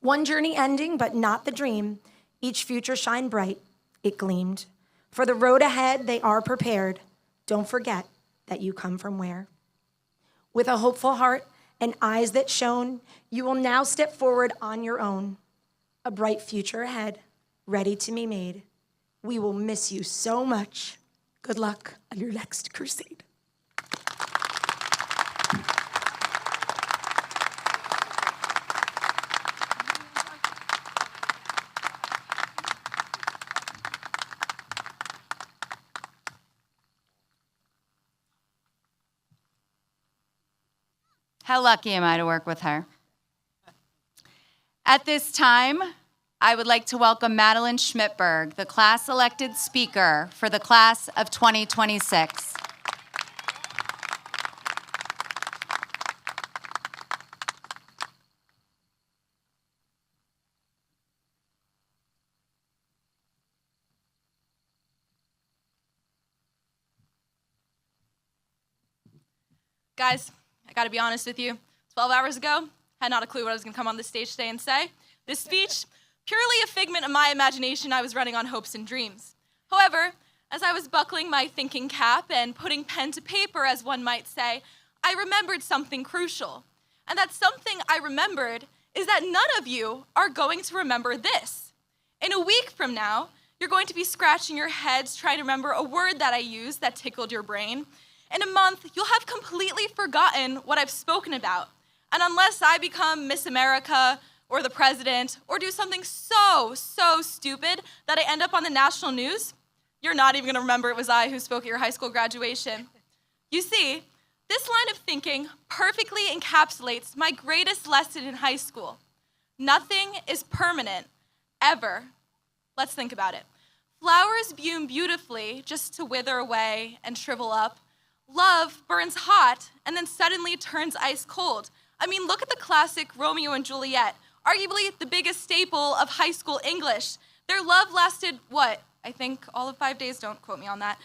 One journey ending, but not the dream. Each future shined bright, it gleamed. For the road ahead, they are prepared. Don't forget that you come from where. With a hopeful heart and eyes that shone, you will now step forward on your own. A bright future ahead, ready to be made. We will miss you so much. Good luck on your next crusade. How lucky am I to work with her? At this time, I would like to welcome Madeline Schmidberg, the class-elected speaker for the class of 2026. Guys, I gotta be honest with you. 12 hours ago, had not a clue what I was gonna come on this stage today and say. This speech, purely a figment of my imagination. I was running on hopes and dreams. However, as I was buckling my thinking cap and putting pen to paper, as one might say, I remembered something crucial. And that something I remembered is that none of you are going to remember this. In a week from now, you're going to be scratching your heads trying to remember a word that I used that tickled your brain. In a month, you'll have completely forgotten what I've spoken about. And unless I become Miss America or the president or do something so stupid that I end up on the national news, you're not even gonna remember it was I who spoke at your high school graduation. You see, this line of thinking perfectly encapsulates my greatest lesson in high school. Nothing is permanent, ever. Let's think about it. Flowers bloom beautifully just to wither away and shrivel up. Love burns hot and then suddenly turns ice cold. I mean, look at the classic Romeo and Juliet, arguably the biggest staple of high school English. Their love lasted, what? I think all of 5 days, don't quote me on that.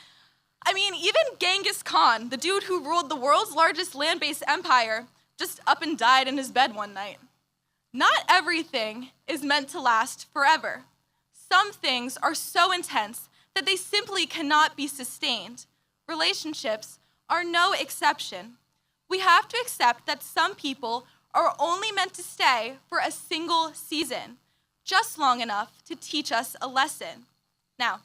I mean, even Genghis Khan, the dude who ruled the world's largest land-based empire, just up and died in his bed one night. Not everything is meant to last forever. Some things are so intense that they simply cannot be sustained. Relationships are no exception. We have to accept that some people are only meant to stay for a single season, just long enough to teach us a lesson. Now,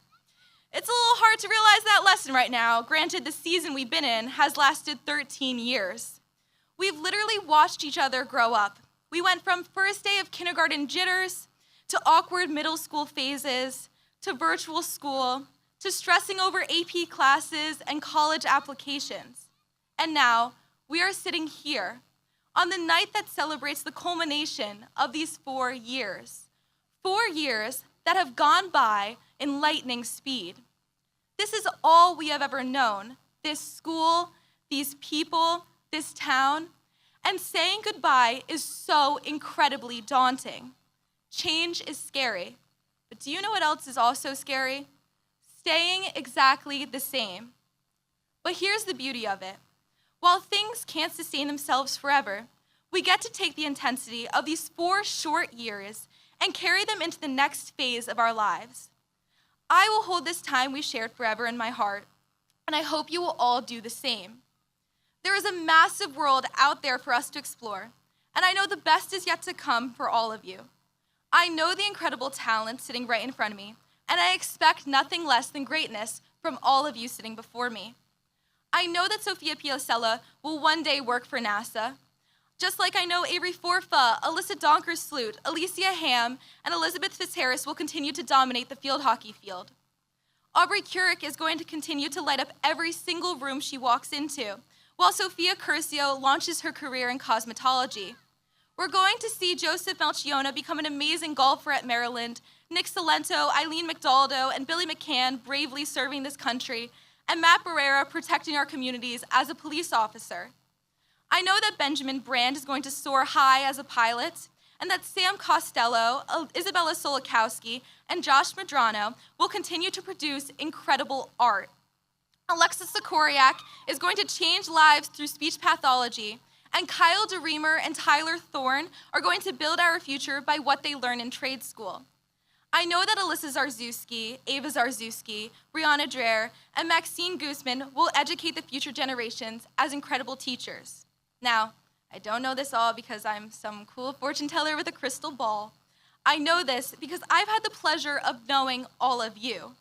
it's a little hard to realize that lesson right now. Granted, the season we've been in has lasted 13 years. We've literally watched each other grow up. We went from first day of kindergarten jitters, to awkward middle school phases, to virtual school, to stressing over AP classes and college applications. And now, we are sitting here on the night that celebrates the culmination of these 4 years. 4 years that have gone by in lightning speed. This is all we have ever known, this school, these people, this town, And saying goodbye is so incredibly daunting. Change is scary. But do you know what else is also scary? Staying exactly the same. But here's the beauty of it. While things can't sustain themselves forever, we get to take the intensity of these 4 short years and carry them into the next phase of our lives. I will hold this time we shared forever in my heart, and I hope you will all do the same. There is a massive world out there for us to explore, and I know the best is yet to come for all of you. I know the incredible talent sitting right in front of me, and I expect nothing less than greatness from all of you sitting before me. I know that Sophia Piocella will one day work for NASA, just like I know Avery Forfa, Alyssa Donkersloot, Alicia Ham, and Elizabeth Fitzharris will continue to dominate the field hockey field. Aubrey Curick is going to continue to light up every single room she walks into, while Sophia Curcio launches her career in cosmetology. We're going to see Joseph Melchiona become an amazing golfer at Maryland, Nick Salento, Eileen McDaldo, and Billy McCann bravely serving this country, and Matt Barrera protecting our communities as a police officer. I know that Benjamin Brand is going to soar high as a pilot, and that Sam Costello, Isabella Solikowski, and Josh Madrano will continue to produce incredible art. Alexis Sikoriak is going to change lives through speech pathology, and Kyle DeReamer and Tyler Thorne are going to build our future by what they learn in trade school. I know that Alyssa Zarzewski, Ava Zarzewski, Brianna Dreher, and Maxine Guzman will educate the future generations as incredible teachers. Now, I don't know this all because I'm some cool fortune teller with a crystal ball. I know this because I've had the pleasure of knowing all of you.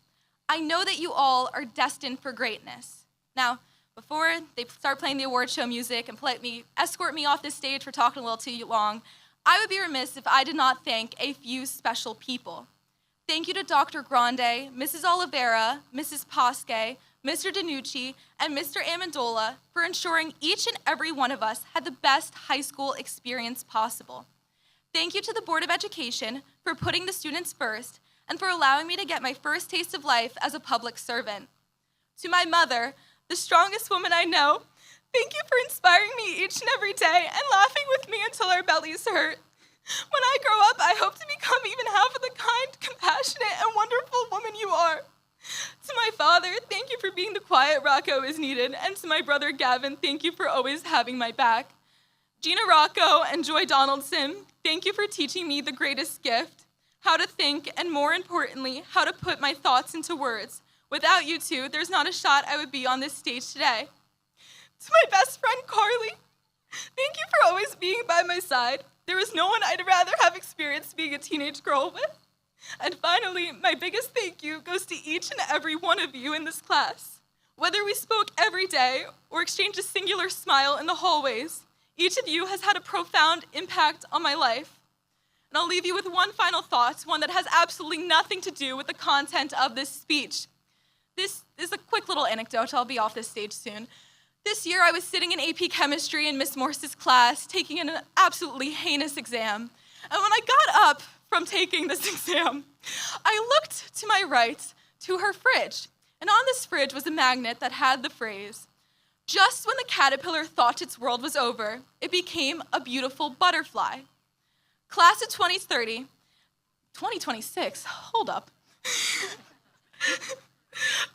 I know that you all are destined for greatness. Now, before they start playing the award show music and escort me off this stage for talking a little too long, I would be remiss if I did not thank a few special people. Thank you to Dr. Grande, Mrs. Oliveira, Mrs. Pasque, Mr. DiNucci, and Mr. Amendola for ensuring each and every one of us had the best high school experience possible. Thank you to the Board of Education for putting the students first and for allowing me to get my first taste of life as a public servant. To my mother, the strongest woman I know, thank you for inspiring me each and every day and laughing with me until our bellies hurt. When I grow up, I hope to become even half of the kind, compassionate, and wonderful woman you are. To my father, thank you for being the quiet rock I always needed, and to my brother Gavin, thank you for always having my back. Gina Rocco and Joy Donaldson, thank you for teaching me the greatest gift, how to think, and more importantly, how to put my thoughts into words. Without you two, there's not a shot I would be on this stage today. To my best friend, Carly, thank you for always being by my side. There is no one I'd rather have experienced being a teenage girl with. And finally, my biggest thank you goes to each and every one of you in this class. Whether we spoke every day or exchanged a singular smile in the hallways, each of you has had a profound impact on my life. And I'll leave you with one final thought, one that has absolutely nothing to do with the content of this speech. This is a quick little anecdote. I'll be off this stage soon. This year, I was sitting in AP Chemistry in Miss Morse's class, taking an absolutely heinous exam. And when I got up from taking this exam, I looked to my right to her fridge. And on this fridge was a magnet that had the phrase, "Just when the caterpillar thought its world was over, it became a beautiful butterfly." Class of 2026, hold up.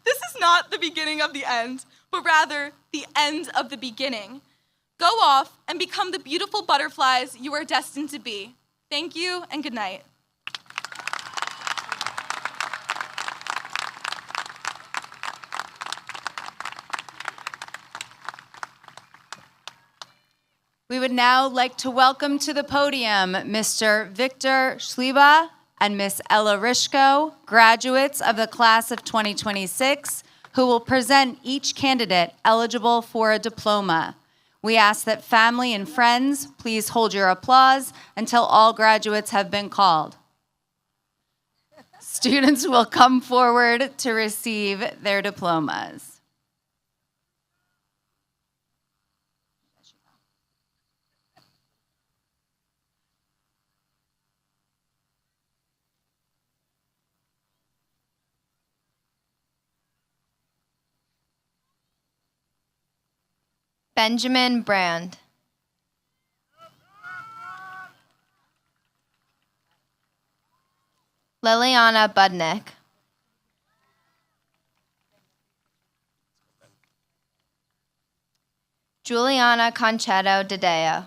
This is not the beginning of the end, but rather the end of the beginning. Go off and become the beautiful butterflies you are destined to be. Thank you and good night. We would now like to welcome to the podium Mr. Victor Schlieba and Miss Ella Rishko, graduates of the class of 2026, who will present each candidate eligible for a diploma. We ask that family and friends please hold your applause until all graduates have been called. Students will come forward to receive their diplomas. Benjamin Brand. Liliana Budnick. Juliana Conchetto Dedeo.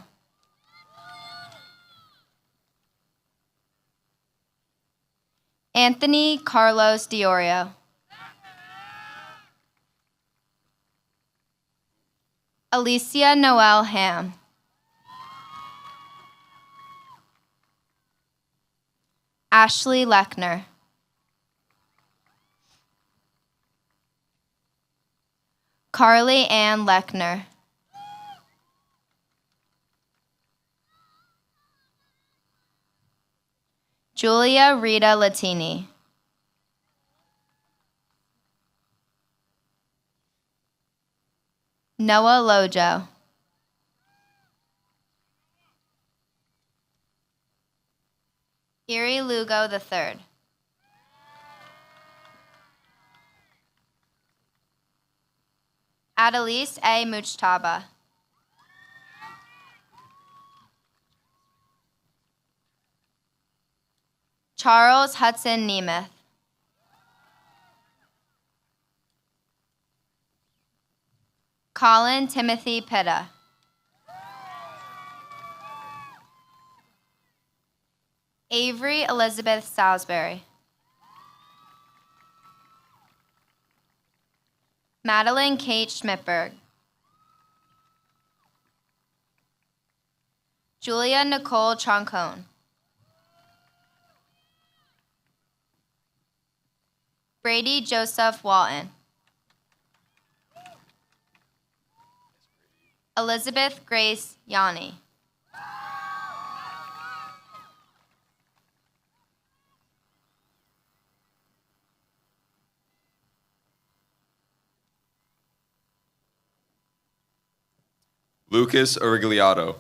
Anthony Carlos Diorio. Alicia Noel Ham. Ashley Lechner. Carly Ann Lechner. Julia Rita Latini. Noah Lojo. Erie Lugo III. Adelise A. Muchtaba. Charles Hudson Nemeth. Colin Timothy Pitta. Avery Elizabeth Salisbury. Madeline Kate Schmidberg. Julia Nicole Troncone. Brady Joseph Walton. Elizabeth Grace Yanni. Lucas Origliato.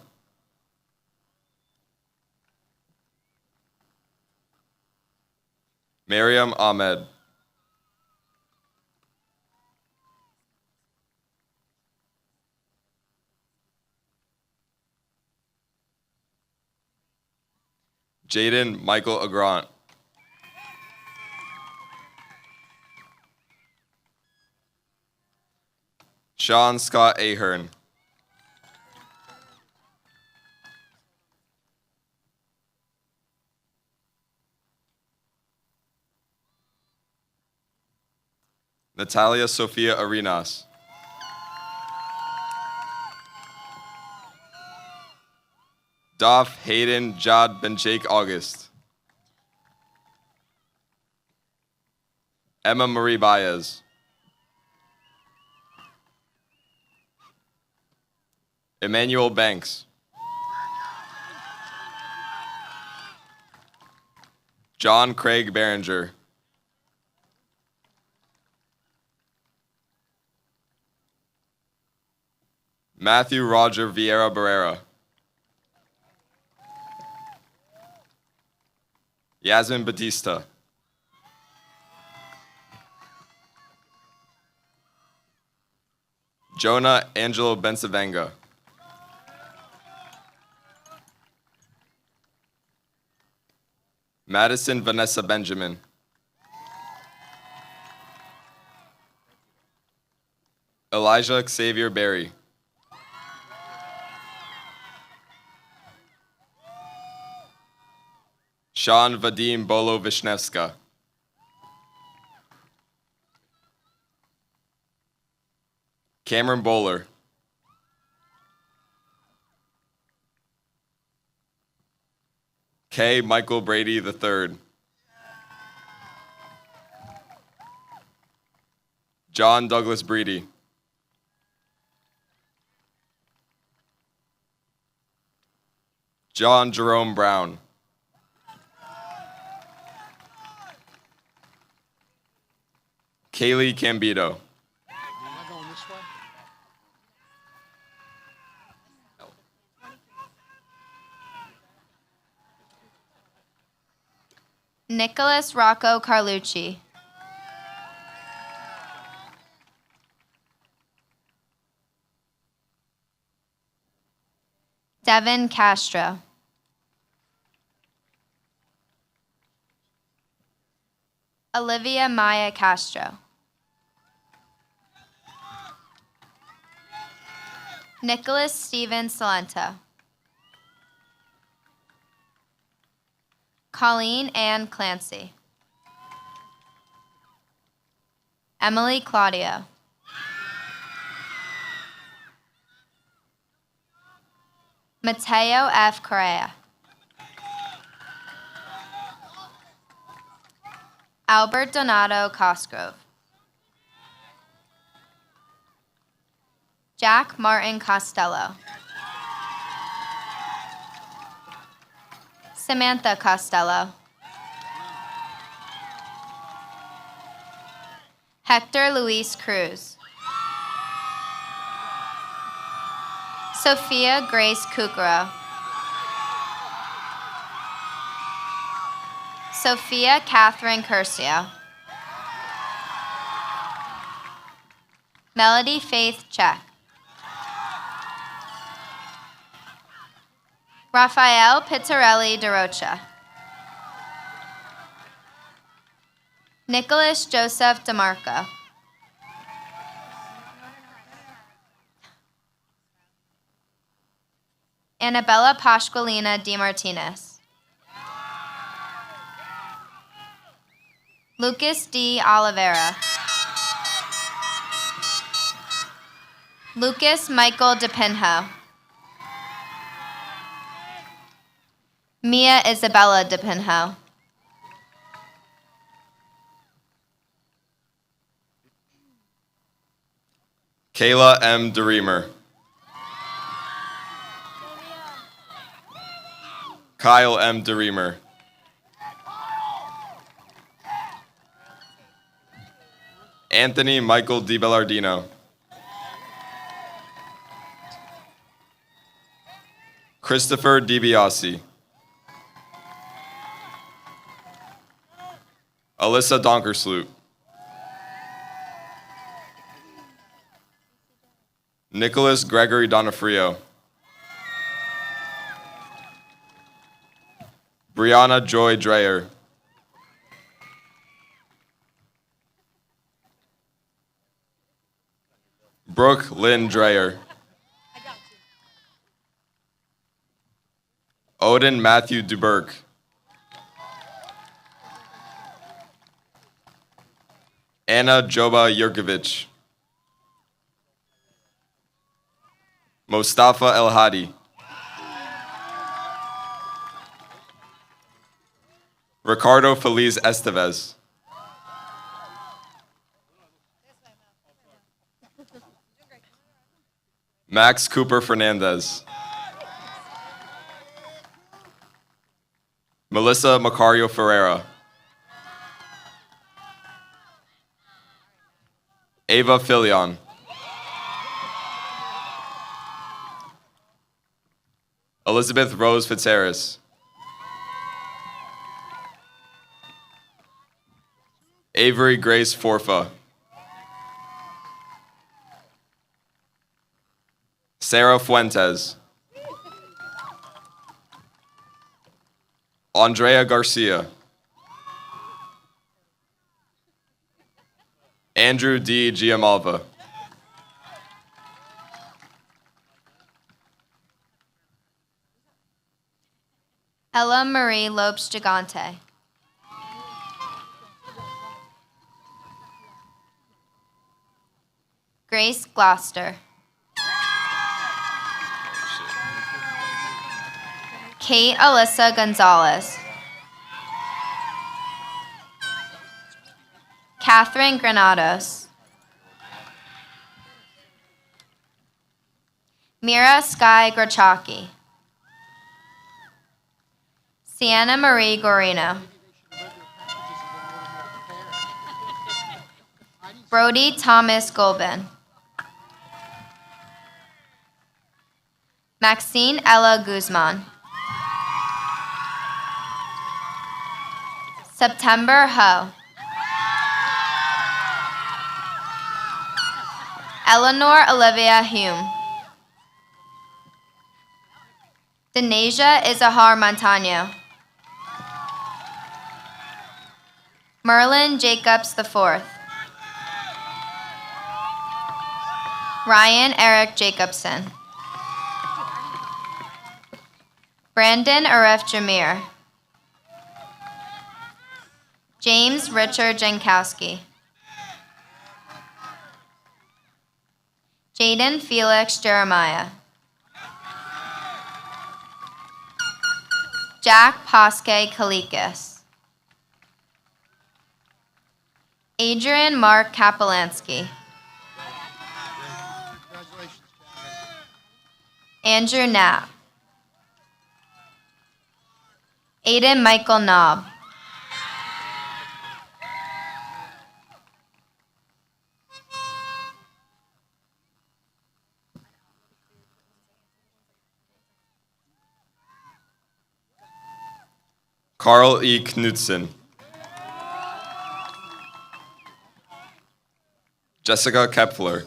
Mariam Ahmed. Jaden Michael Agrant. Sean Scott Ahern. Natalia Sofia Arenas. Dov Hayden Jad Benchake August. Emma Marie Baez. Emmanuel Banks. John Craig Behringer. Matthew Roger Vieira Barrera. Yasmin Batista. Jonah Angelo Bensavanga. Madison Vanessa Benjamin. Elijah Xavier Berry. Sean Vadim Bolo Vishnevska. Cameron Bowler. K. Michael Brady III. John Douglas Breedy. John Jerome Brown. Kaylee Cambito. Nicholas Rocco Carlucci. Devin Castro. Olivia Maya Castro. Nicholas Steven Salento. Colleen Ann Clancy. Emily Claudio. Mateo F. Correa. Albert Donato Cosgrove. Jack Martin Costello. Samantha Costello. Hector Luis Cruz. Sophia Grace Kukuro. Sophia Catherine Curcio. Melody Faith Check. Rafael Pizzarelli de Rocha. Nicholas Joseph DeMarco. Annabella Pasqualina D. Martinez. Lucas D. Oliveira. Lucas Michael DePinho. Mia Isabella DePinho. Kayla M. DeReamer. Kyle M. DeReamer. Anthony Michael DiBellardino. Christopher DiBiase. Alyssa Donkersloot. Nicholas Gregory Donofrio. Brianna Joy Dreyer. Brooke Lynn Dreyer. Odin Matthew Duberk. Anna Joba Yurkovich. Mostafa El Hadi. Ricardo Feliz Estevez. Max Cooper Fernandez. Melissa Macario Ferreira. Ava Filion. Elizabeth Rose Fitzharris. Avery Grace Forfa. Sarah Fuentes. Andrea Garcia. Andrew D. Giamalva. Ella Marie Lopes Gigante. Grace Gloucester. Kate Alyssa Gonzalez. Catherine Granados. Mira Sky Grachaki. Sienna Marie Gorino. Brody Thomas Golbin. Maxine Ella Guzman. September Ho. Eleanor Olivia Hume. Denasia Izahar Montano. Merlin Jacobs IV. Ryan Eric Jacobson. Brandon Aref Jameer. James Richard Jankowski. Jaden Felix Jeremiah. Jack Posque Kalikis. Adrian Mark Kapelansky. Andrew Knapp. Aiden Michael Knob. Carl E. Knudsen. Jessica Kepler.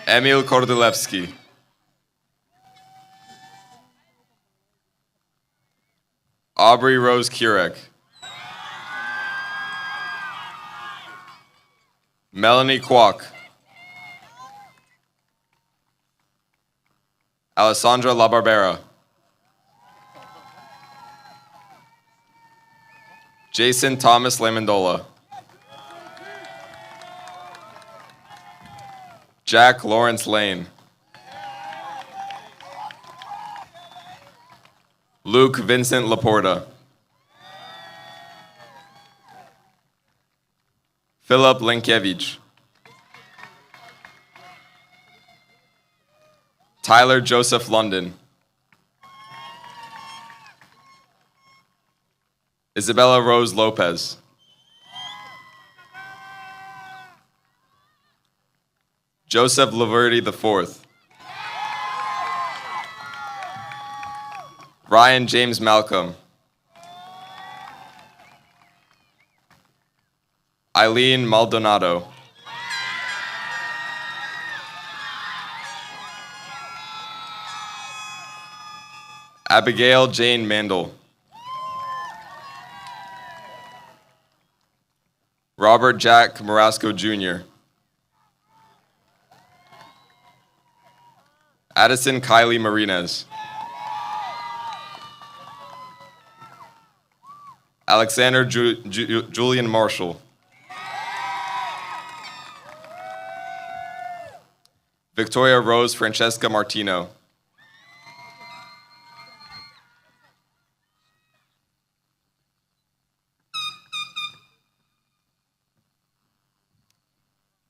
Emil Kordylewski. Aubrey Rose Kurek. Melanie Kwok. Alessandra LaBarbera. Jason Thomas Lamandola. Jack Lawrence Lane. Luke Vincent Laporta. Philip Linkiewicz. Tyler Joseph London. Isabella Rose Lopez. Joseph Laverty IV. Ryan James Malcolm. Eileen Maldonado. Abigail Jane Mandel. Robert Jack Marasco Jr. Addison Kylie Martinez. Alexander Julian Marshall. Victoria Rose Francesca Martino.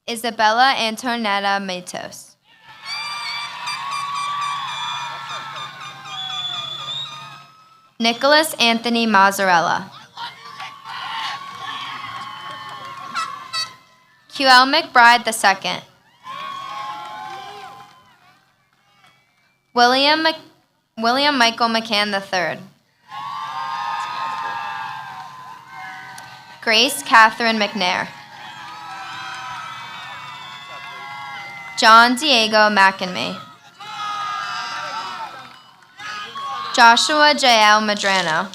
Isabella Antonetta Matos. Nicholas Anthony Mazzarella. QL McBride II. William Michael McCann III. Grace Catherine McNair. John Diego McInmee. Joshua Jael Medrano.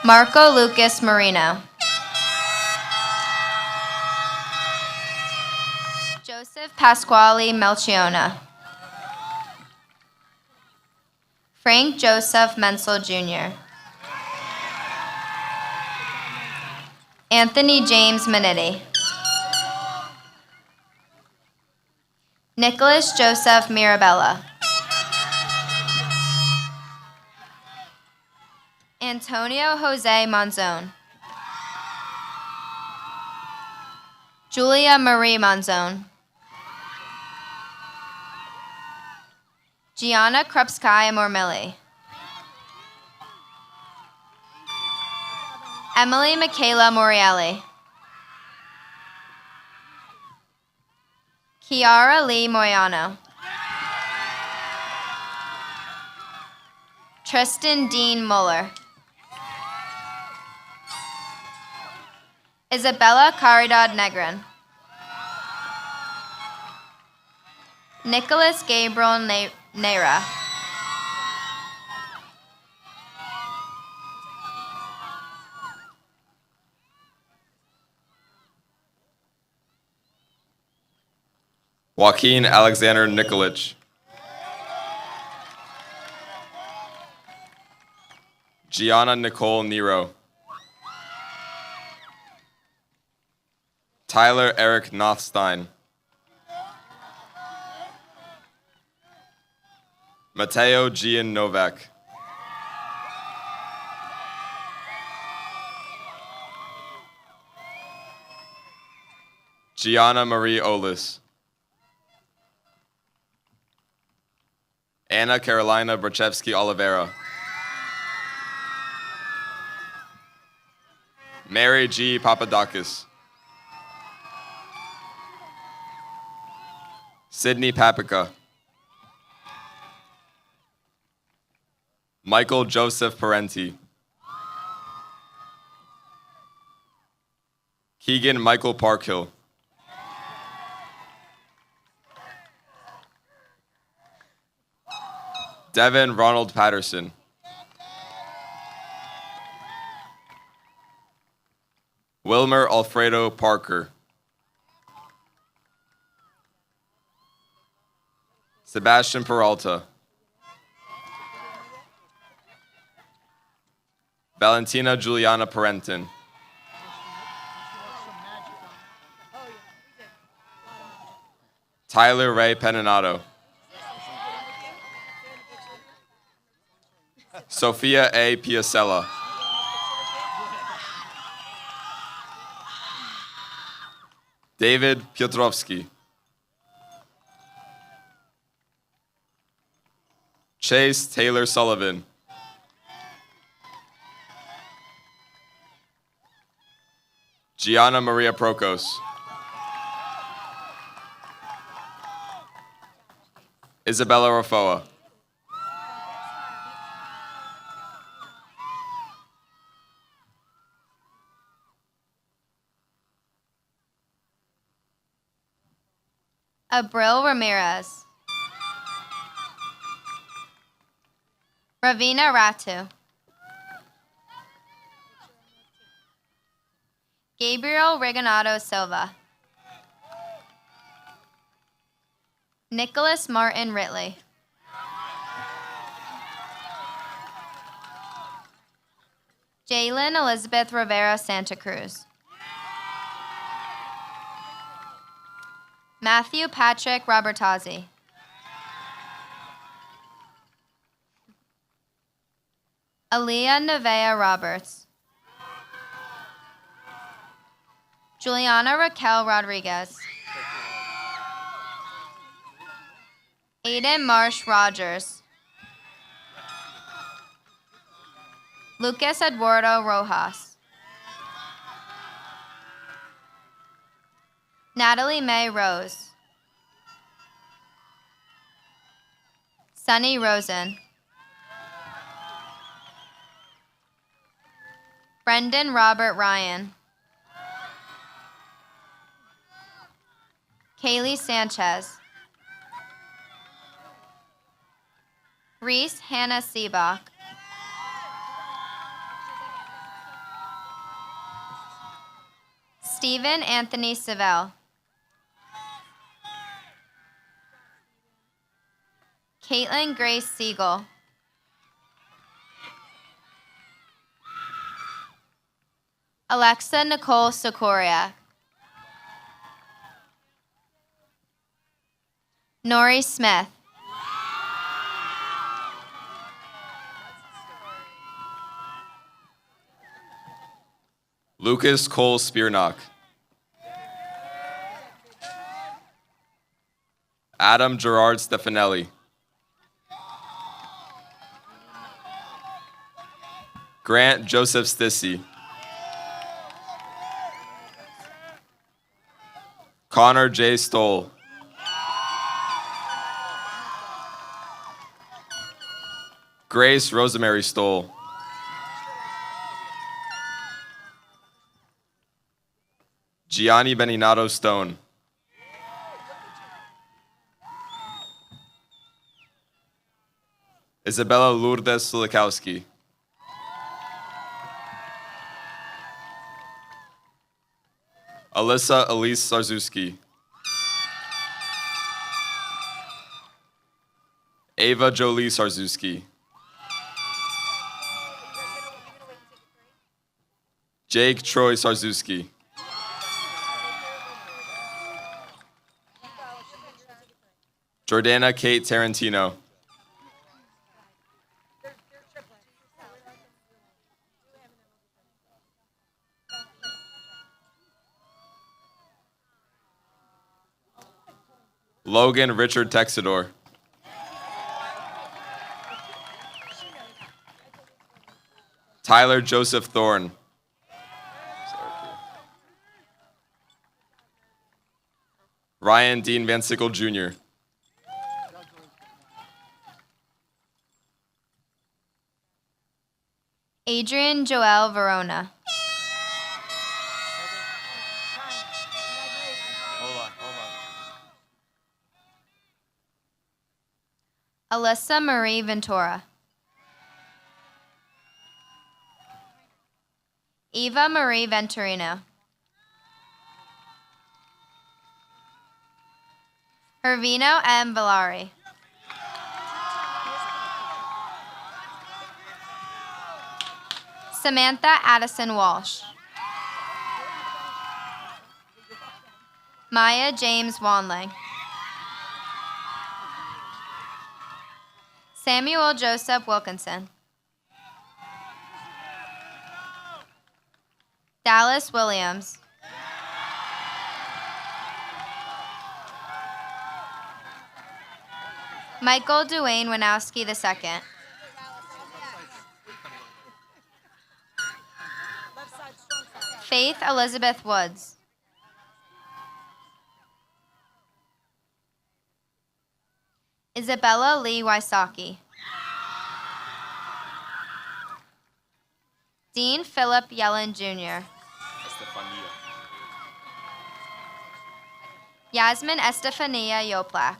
Marco Lucas Marino. Joseph Pasquale Melchiona. Frank Joseph Menzel Jr. Anthony James Minetti. Nicholas Joseph Mirabella. Antonio Jose Monzon. Julia Marie Monzon. Gianna Krupskaya Mormilli. Emily Michaela Morielli. Kiara Lee Moyano. Tristan Dean Muller. Isabella Caridad Negrin. Nicholas Gabriel Neira. Joaquin Alexander Nikolic. Gianna Nicole Nero. Tyler Eric Nothstein. Mateo Gian Novak. Gianna Marie Olis. Anna Carolina Brachevsky Oliveira. Mary G. Papadakis. Sydney Papica. Michael Joseph Parenti. Keegan Michael Parkhill. Devin Ronald Patterson. Wilmer Alfredo Parker. Sebastian Peralta. Valentina Juliana Parentin. Tyler Ray Peninato. Sophia A. Piacella. David Piotrowski. Chase Taylor Sullivan. Gianna Maria Prokos. Isabella Rafoa. Abril Ramirez. Ravina Ratu. Gabriel Rigonato Silva. Nicholas Martin Ritley. Jalen Elizabeth Rivera Santa Cruz. Matthew Patrick Robertazzi. Aaliyah Nevea Roberts. Juliana Raquel Rodriguez. Aiden Marsh Rogers. Lucas Eduardo Rojas. Natalie Mae Rose. Sunny Rosen. Brendan Robert Ryan. Kaylee Sanchez. Reese Hannah Seabach. Stephen Anthony Savell. Caitlin Grace Siegel. Alexa Nicole Sokoriak. Nori Smith. Lucas Cole Spearnock. Adam Gerard Stefanelli. Grant Joseph Stissy. Connor J. Stoll. Grace Rosemary Stoll. Gianni Beninato Stone. Isabella Lourdes Sulikowski. Alyssa Elise Sarzuski. Ava Jolie Sarzuski. Jake Troy Sarzuski. Jordana Kate Tarantino. Logan Richard Texador. Tyler Joseph Thorne. Ryan Dean Van Sickle Jr. Adrian Joel Verona. Alyssa Marie Ventura. Eva Marie Venturino. Hervino M. Villari. Samantha Addison Walsh. Maya James Wanling. Samuel Joseph Wilkinson. Dallas Williams. Michael Duane Winowski II. Faith Elizabeth Woods. Isabella Lee Wysocki. Dean Philip Yellen Jr. Yasmin Estefania Yoplak.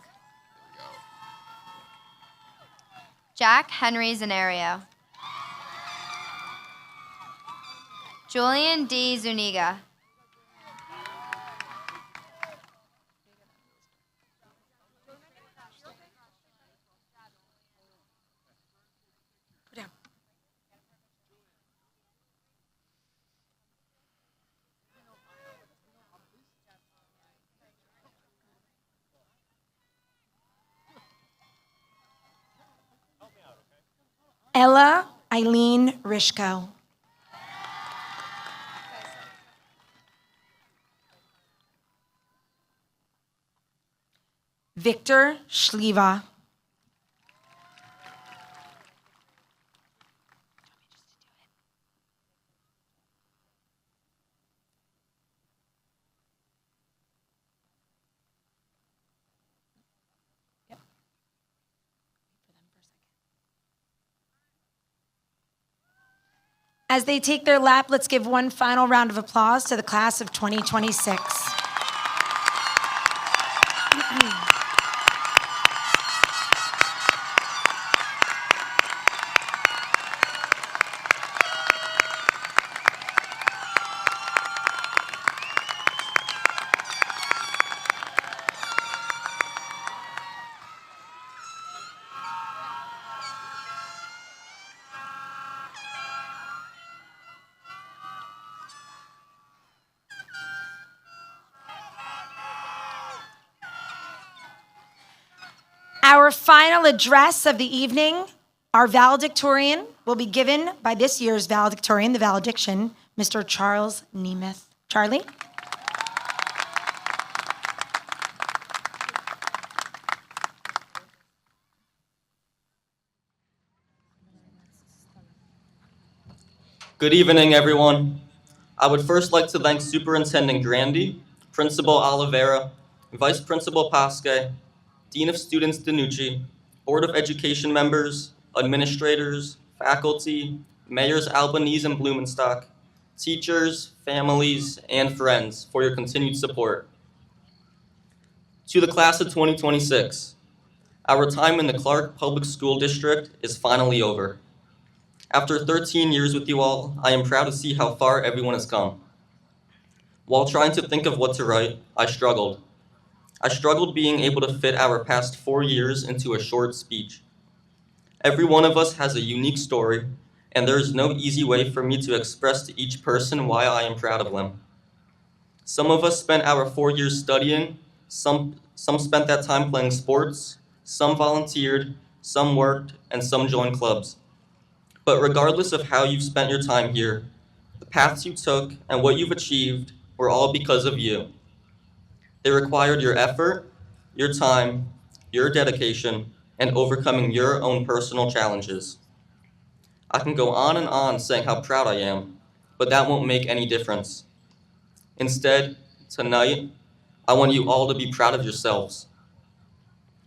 Jack Henry Zanario. Julian D. Zuniga. Ella Eileen Rishko. Victor Schlieva. As they take their lap, let's give one final round of applause to the class of 2026. Our final address of the evening, our valedictorian, will be given by this year's valedictorian, the valediction, Mr. Charles Nemeth. Charlie? Good evening, everyone. I would first like to thank Superintendent Grandy, Principal Oliveira, Vice Principal Pasque, Dean of Students DiNucci, Board of Education members, administrators, faculty, Mayors Albanese and Blumenstock, teachers, families, and friends for your continued support. To the class of 2026, our time in the Clark Public School District is finally over. After 13 years with you all, I am proud to see how far everyone has come. While trying to think of what to write, I struggled. I struggled being able to fit our past 4 years into a short speech. Every one of us has a unique story, and there is no easy way for me to express to each person why I am proud of them. Some of us spent our 4 years studying, some spent that time playing sports, some volunteered, some worked, and some joined clubs. But regardless of how you've spent your time here, the paths you took and what you've achieved were all because of you. They required your effort, your time, your dedication, and overcoming your own personal challenges. I can go on and on saying how proud I am, but that won't make any difference. Instead, tonight, I want you all to be proud of yourselves.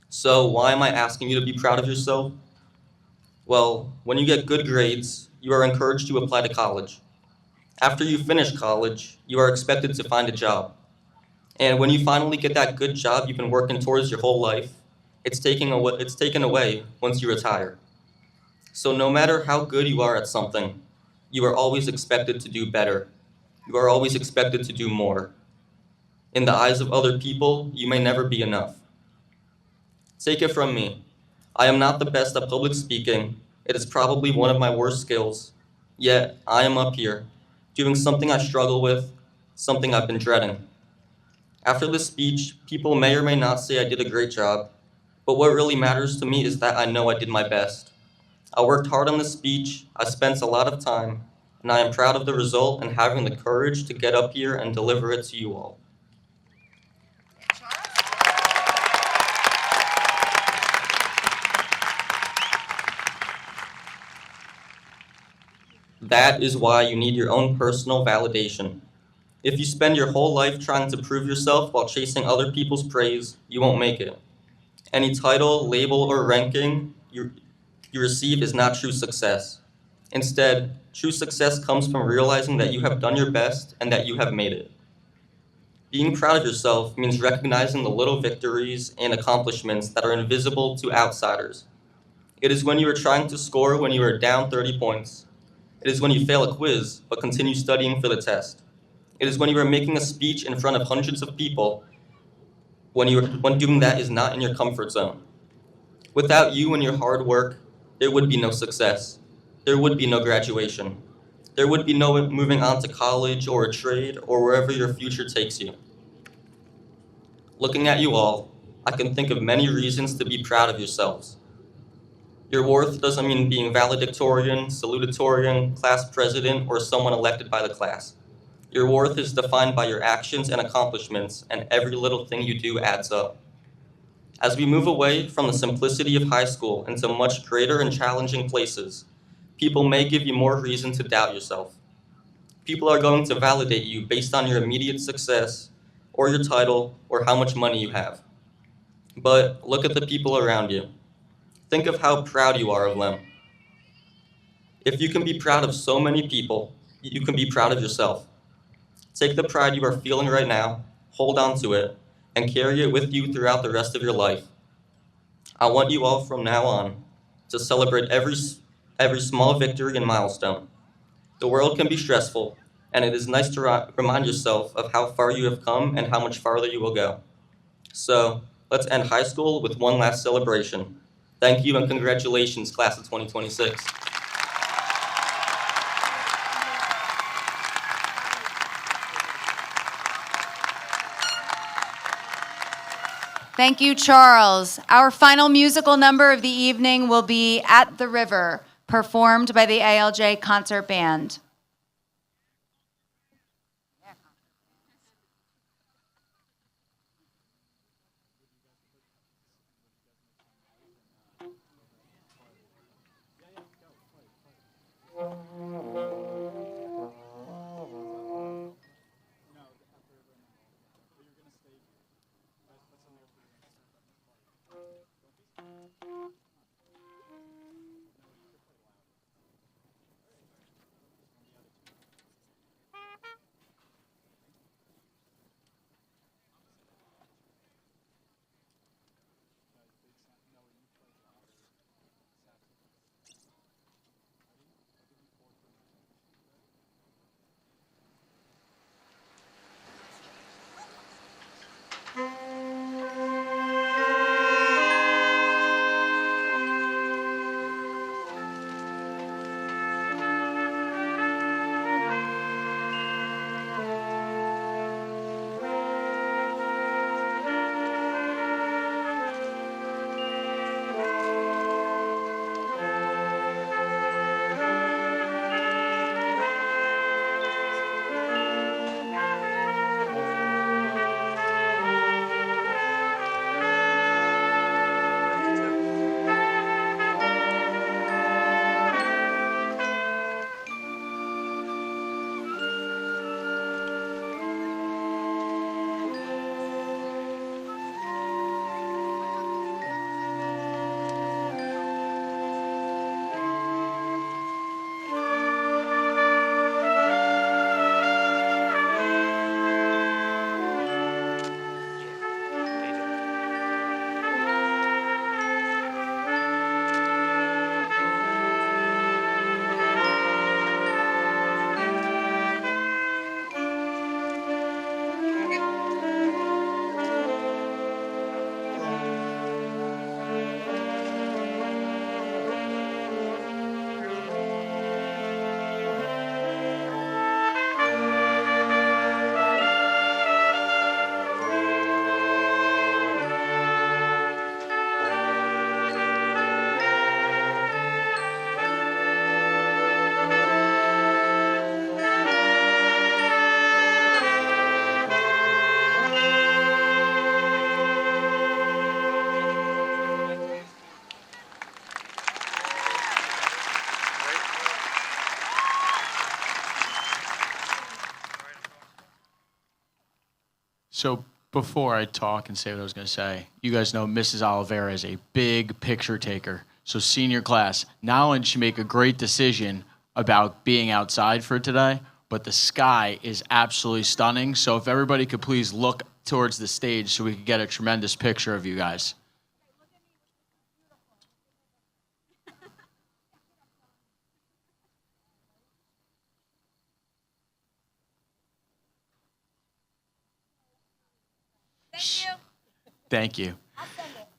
So why am I asking you to be proud of yourself? Well, when you get good grades, you are encouraged to apply to college. After you finish college, you are expected to find a job. And when you finally get that good job you've been working towards your whole life, it's taken away once you retire. So no matter how good you are at something, you are always expected to do better. You are always expected to do more. In the eyes of other people, you may never be enough. Take it from me. I am not the best at public speaking. It is probably one of my worst skills. Yet, I am up here, doing something I struggle with, something I've been dreading. After this speech, people may or may not say I did a great job, but what really matters to me is that I know I did my best. I worked hard on this speech, I spent a lot of time, and I am proud of the result and having the courage to get up here and deliver it to you all. That is why you need your own personal validation. If you spend your whole life trying to prove yourself while chasing other people's praise, you won't make it. Any title, label, or ranking you receive is not true success. Instead, true success comes from realizing that you have done your best and that you have made it. Being proud of yourself means recognizing the little victories and accomplishments that are invisible to outsiders. It is when you are trying to score when you are down 30 points. It is when you fail a quiz but continue studying for the test. It is when you are making a speech in front of hundreds of people when doing that is not in your comfort zone. Without you and your hard work, there would be no success. There would be no graduation. There would be no moving on to college or a trade or wherever your future takes you. Looking at you all, I can think of many reasons to be proud of yourselves. Your worth doesn't mean being valedictorian, salutatorian, class president, or someone elected by the class. Your worth is defined by your actions and accomplishments, and every little thing you do adds up. As we move away from the simplicity of high school into much greater and challenging places, people may give you more reason to doubt yourself. People are going to validate you based on your immediate success, or your title, or how much money you have. But look at the people around you. Think of how proud you are of them. If you can be proud of so many people, you can be proud of yourself. Take the pride you are feeling right now, hold on to it, and carry it with you throughout the rest of your life. I want you all from now on to celebrate every small victory and milestone. The world can be stressful, and it is nice to remind yourself of how far you have come and how much farther you will go. So, let's end high school with one last celebration. Thank you and congratulations, class of 2026. Thank you, Charles. Our final musical number of the evening will be At the River, performed by the ALJ Concert Band. So before I talk and say what I was going to say, you guys know Mrs. Oliveira is a big picture taker. So senior class, not only did she make a great decision about being outside for today, but the sky is absolutely stunning. So if everybody could please look towards the stage so we could get a tremendous picture of you guys. Thank you.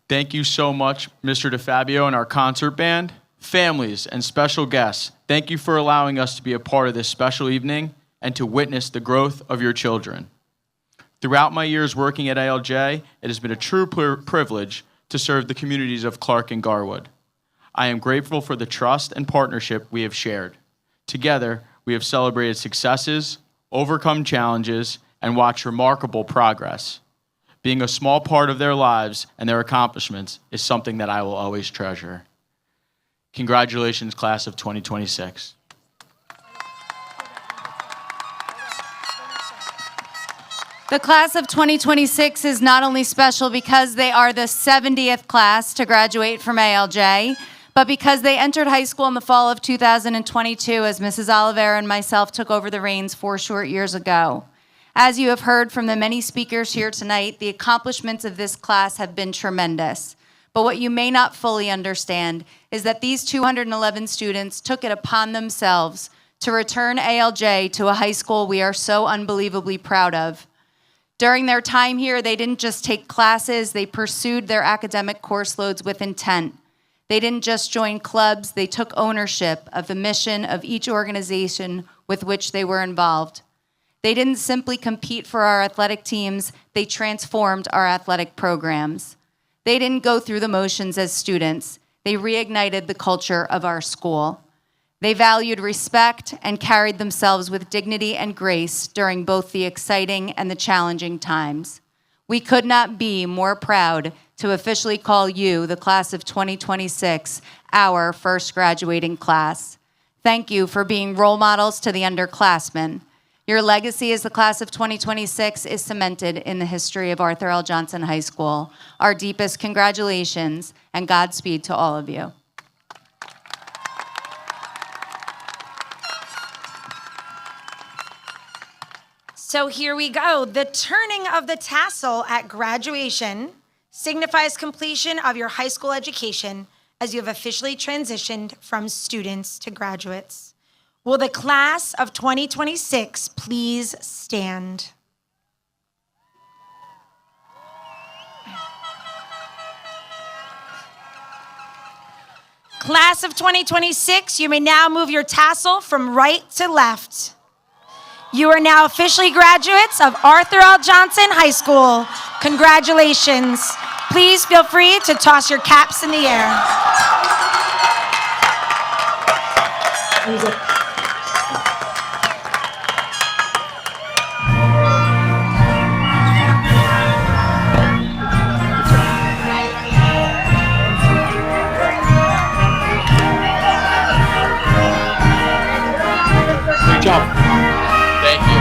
Thank you so much, Mr. DeFabio and our concert band. Families and special guests, thank you for allowing us to be a part of this special evening and to witness the growth of your children. Throughout my years working at ALJ, it has been a true privilege to serve the communities of Clark and Garwood. I am grateful for the trust and partnership we have shared. Together, we have celebrated successes, overcome challenges, and watched remarkable progress. Being a small part of their lives and their accomplishments is something that I will always treasure. Congratulations, class of 2026. The class of 2026 is not only special because they are the 70th class to graduate from ALJ, but because they entered high school in the fall of 2022 as Mrs. Oliveira and myself took over the reins 4 short years ago. As you have heard from the many speakers here tonight, the accomplishments of this class have been tremendous. But what you may not fully understand is that these 211 students took it upon themselves to return ALJ to a high school we are so unbelievably proud of. During their time here, they didn't just take classes, they pursued their academic course loads with intent. They didn't just join clubs, they took ownership of the mission of each organization with which they were involved. They didn't simply compete for our athletic teams, they transformed our athletic programs. They didn't go through the motions as students, they reignited the culture of our school. They valued respect and carried themselves with dignity and grace during both the exciting and the challenging times. We could not be more proud to officially call you, the class of 2026, our first graduating class. Thank you for being role models to the underclassmen. Your legacy as the class of 2026 is cemented in the history of Arthur L. Johnson High School. Our deepest congratulations and Godspeed to all of you. So here we go. The turning of the tassel at graduation signifies completion of your high school education as you have officially transitioned from students to graduates. Will the class of 2026 please stand? Class of 2026, you may now move your tassel from right to left. You are now officially graduates of Arthur L. Johnson High School. Congratulations. Please feel free to toss your caps in the air. Great job. Thank you.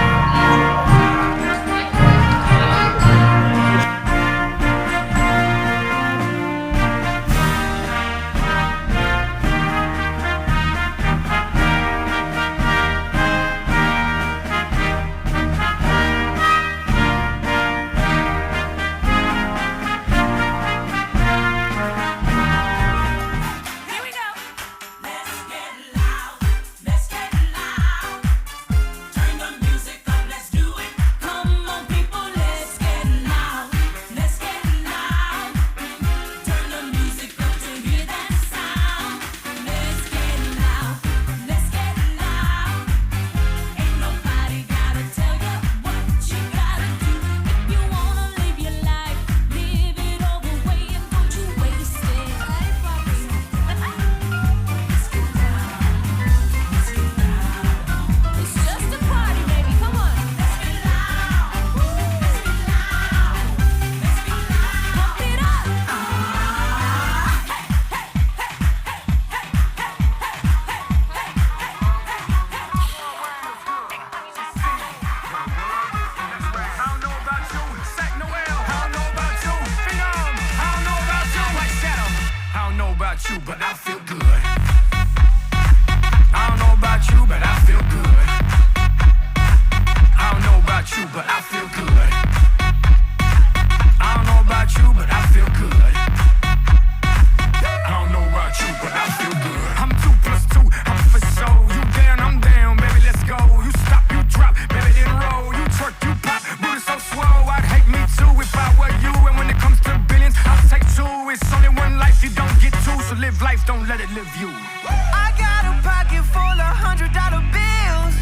about you, but I feel good. I don't know about you, but I feel good. I don't know about you, but I feel good. I don't know about you, but I feel good. I don't know about you, but I feel good. I'm 2 + 2, I'm for sure. You down, I'm down, baby, let's go. You stop, you drop, baby, then roll. You twerk, you pop, booty so swole. I'd hate me too if I were you. And when it comes to billions, I'll take 2. It's only one life, you don't get 2. So live life, don't let it live you. I got a pocket full of $100 bills.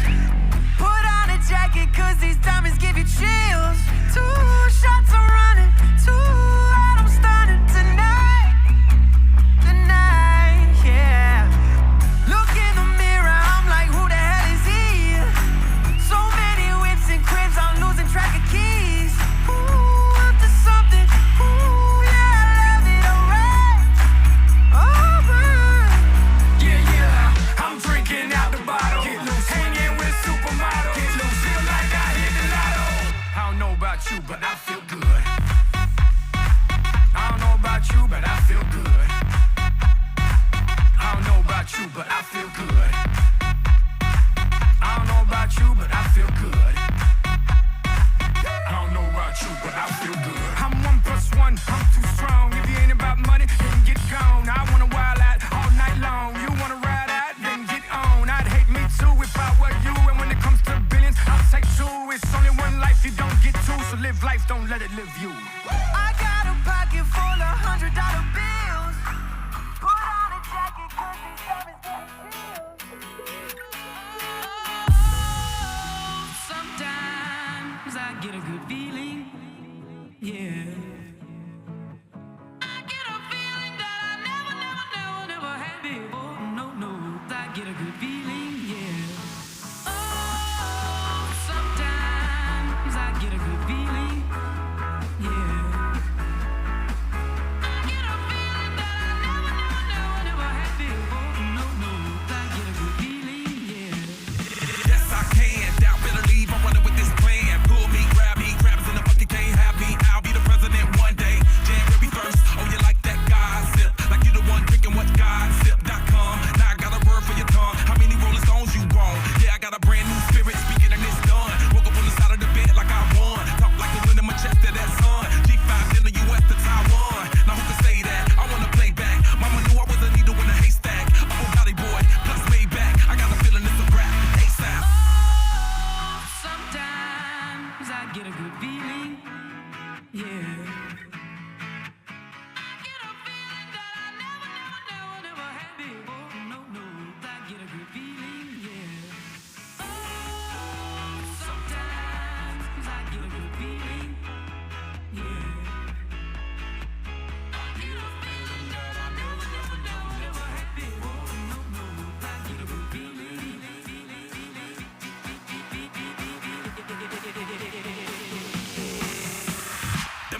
Put on a jacket, cause these diamonds give you chills. 2 shots are running, 2 out, I'm stunning tonight. Tonight, yeah. Look in the mirror, I'm like, who the hell is he? So many whips and cribs, I'm losing track of keys. Ooh, up to something, ooh, yeah, I love it, alright. Alright. Yeah, yeah, I'm drinking out the bottle. Get loose, hanging with supermodels. Get loose, feel like I hit the lotto. I don't know about you, but I feel good. I don't know about you, but I feel good. I don't know about you, but I feel good. I don't know about you, but I feel good. I don't know about you, but I feel good. I'm 1 + 1, I'm too strong. If you ain't about money, then get gone. I wanna wild out all night long. You wanna ride out, then get on. I'd hate me too if I were you. And when it comes to billions, I'll take 2. It's only one life, you don't get 2. So live life, don't let it live you. I got a pocket full of $100 bills. Put on a jacket, cause these diamonds give you chills. Sometimes I get a good feeling, yeah. I get a feeling that I never had before. No, I get a good feeling, yeah. Oh, sometimes I get a good feeling, yeah. I get a feeling that I never had before. No, I get a good feeling, yeah. Yes, I can. Doubt, better leave. I'm running with this plan. Pull me, grab me, crabs in the bucket can't have me. I'll be the president one day. January 1st. Oh, you like that gossip? Like you the one drinking what gossip.com. Now I got a word for your tongue. How many Rolling Stones you want? Yeah, I got a brand new spirit speaking and it's done. Woke up on the side of the bed like I won. Talk like the wind in my chest to that sun. G5 in the US to Taiwan. Now who can say that? I wanna play back. Mama knew I was a needle in a haystack. Oh, Body Boy, plus Maybach. I got a feeling it's a rap. ASAP. Sometimes I get a good feeling, yeah. I get a feeling that I never had before. No, I get a good feeling, yeah. Oh, sometimes I get a good feeling, yeah. I get a feeling that I never had before. No, I get a good feeling. The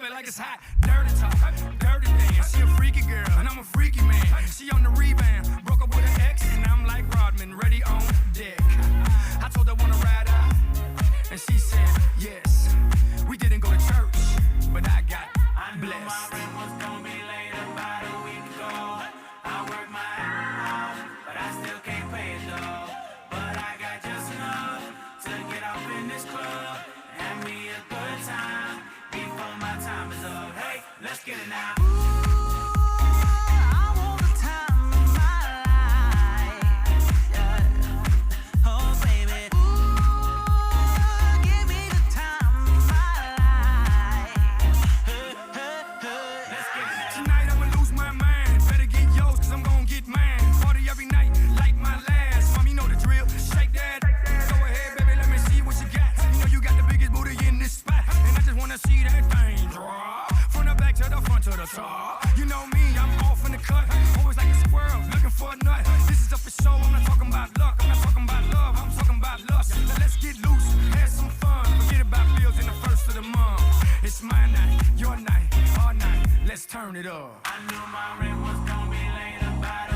it like it's hot. Dirty talk, dirty dance. She a freaky girl, and I'm a freaky man. She on the rebound, broke up with an ex, and I'm like Rodman, ready on deck. I told her wanna ride out, and she said yes. We didn't go to church, but I got blessed. My rent was gonna be late about a week ago. I worked my ass off, but I still can't pay it though. But I got just enough to get off in this club. Have me a good time before my time is up. Hey, let's get it now. You know me, I'm off in the cut. Always like a squirrel, looking for a nut. This is up for show, I'm not talking about luck. I'm not talking about love, I'm talking about lust. Now let's get loose, have some fun. Forget about bills in the first of the month. It's my night, your night, our night. Let's turn it up. I knew my rent was gonna be late about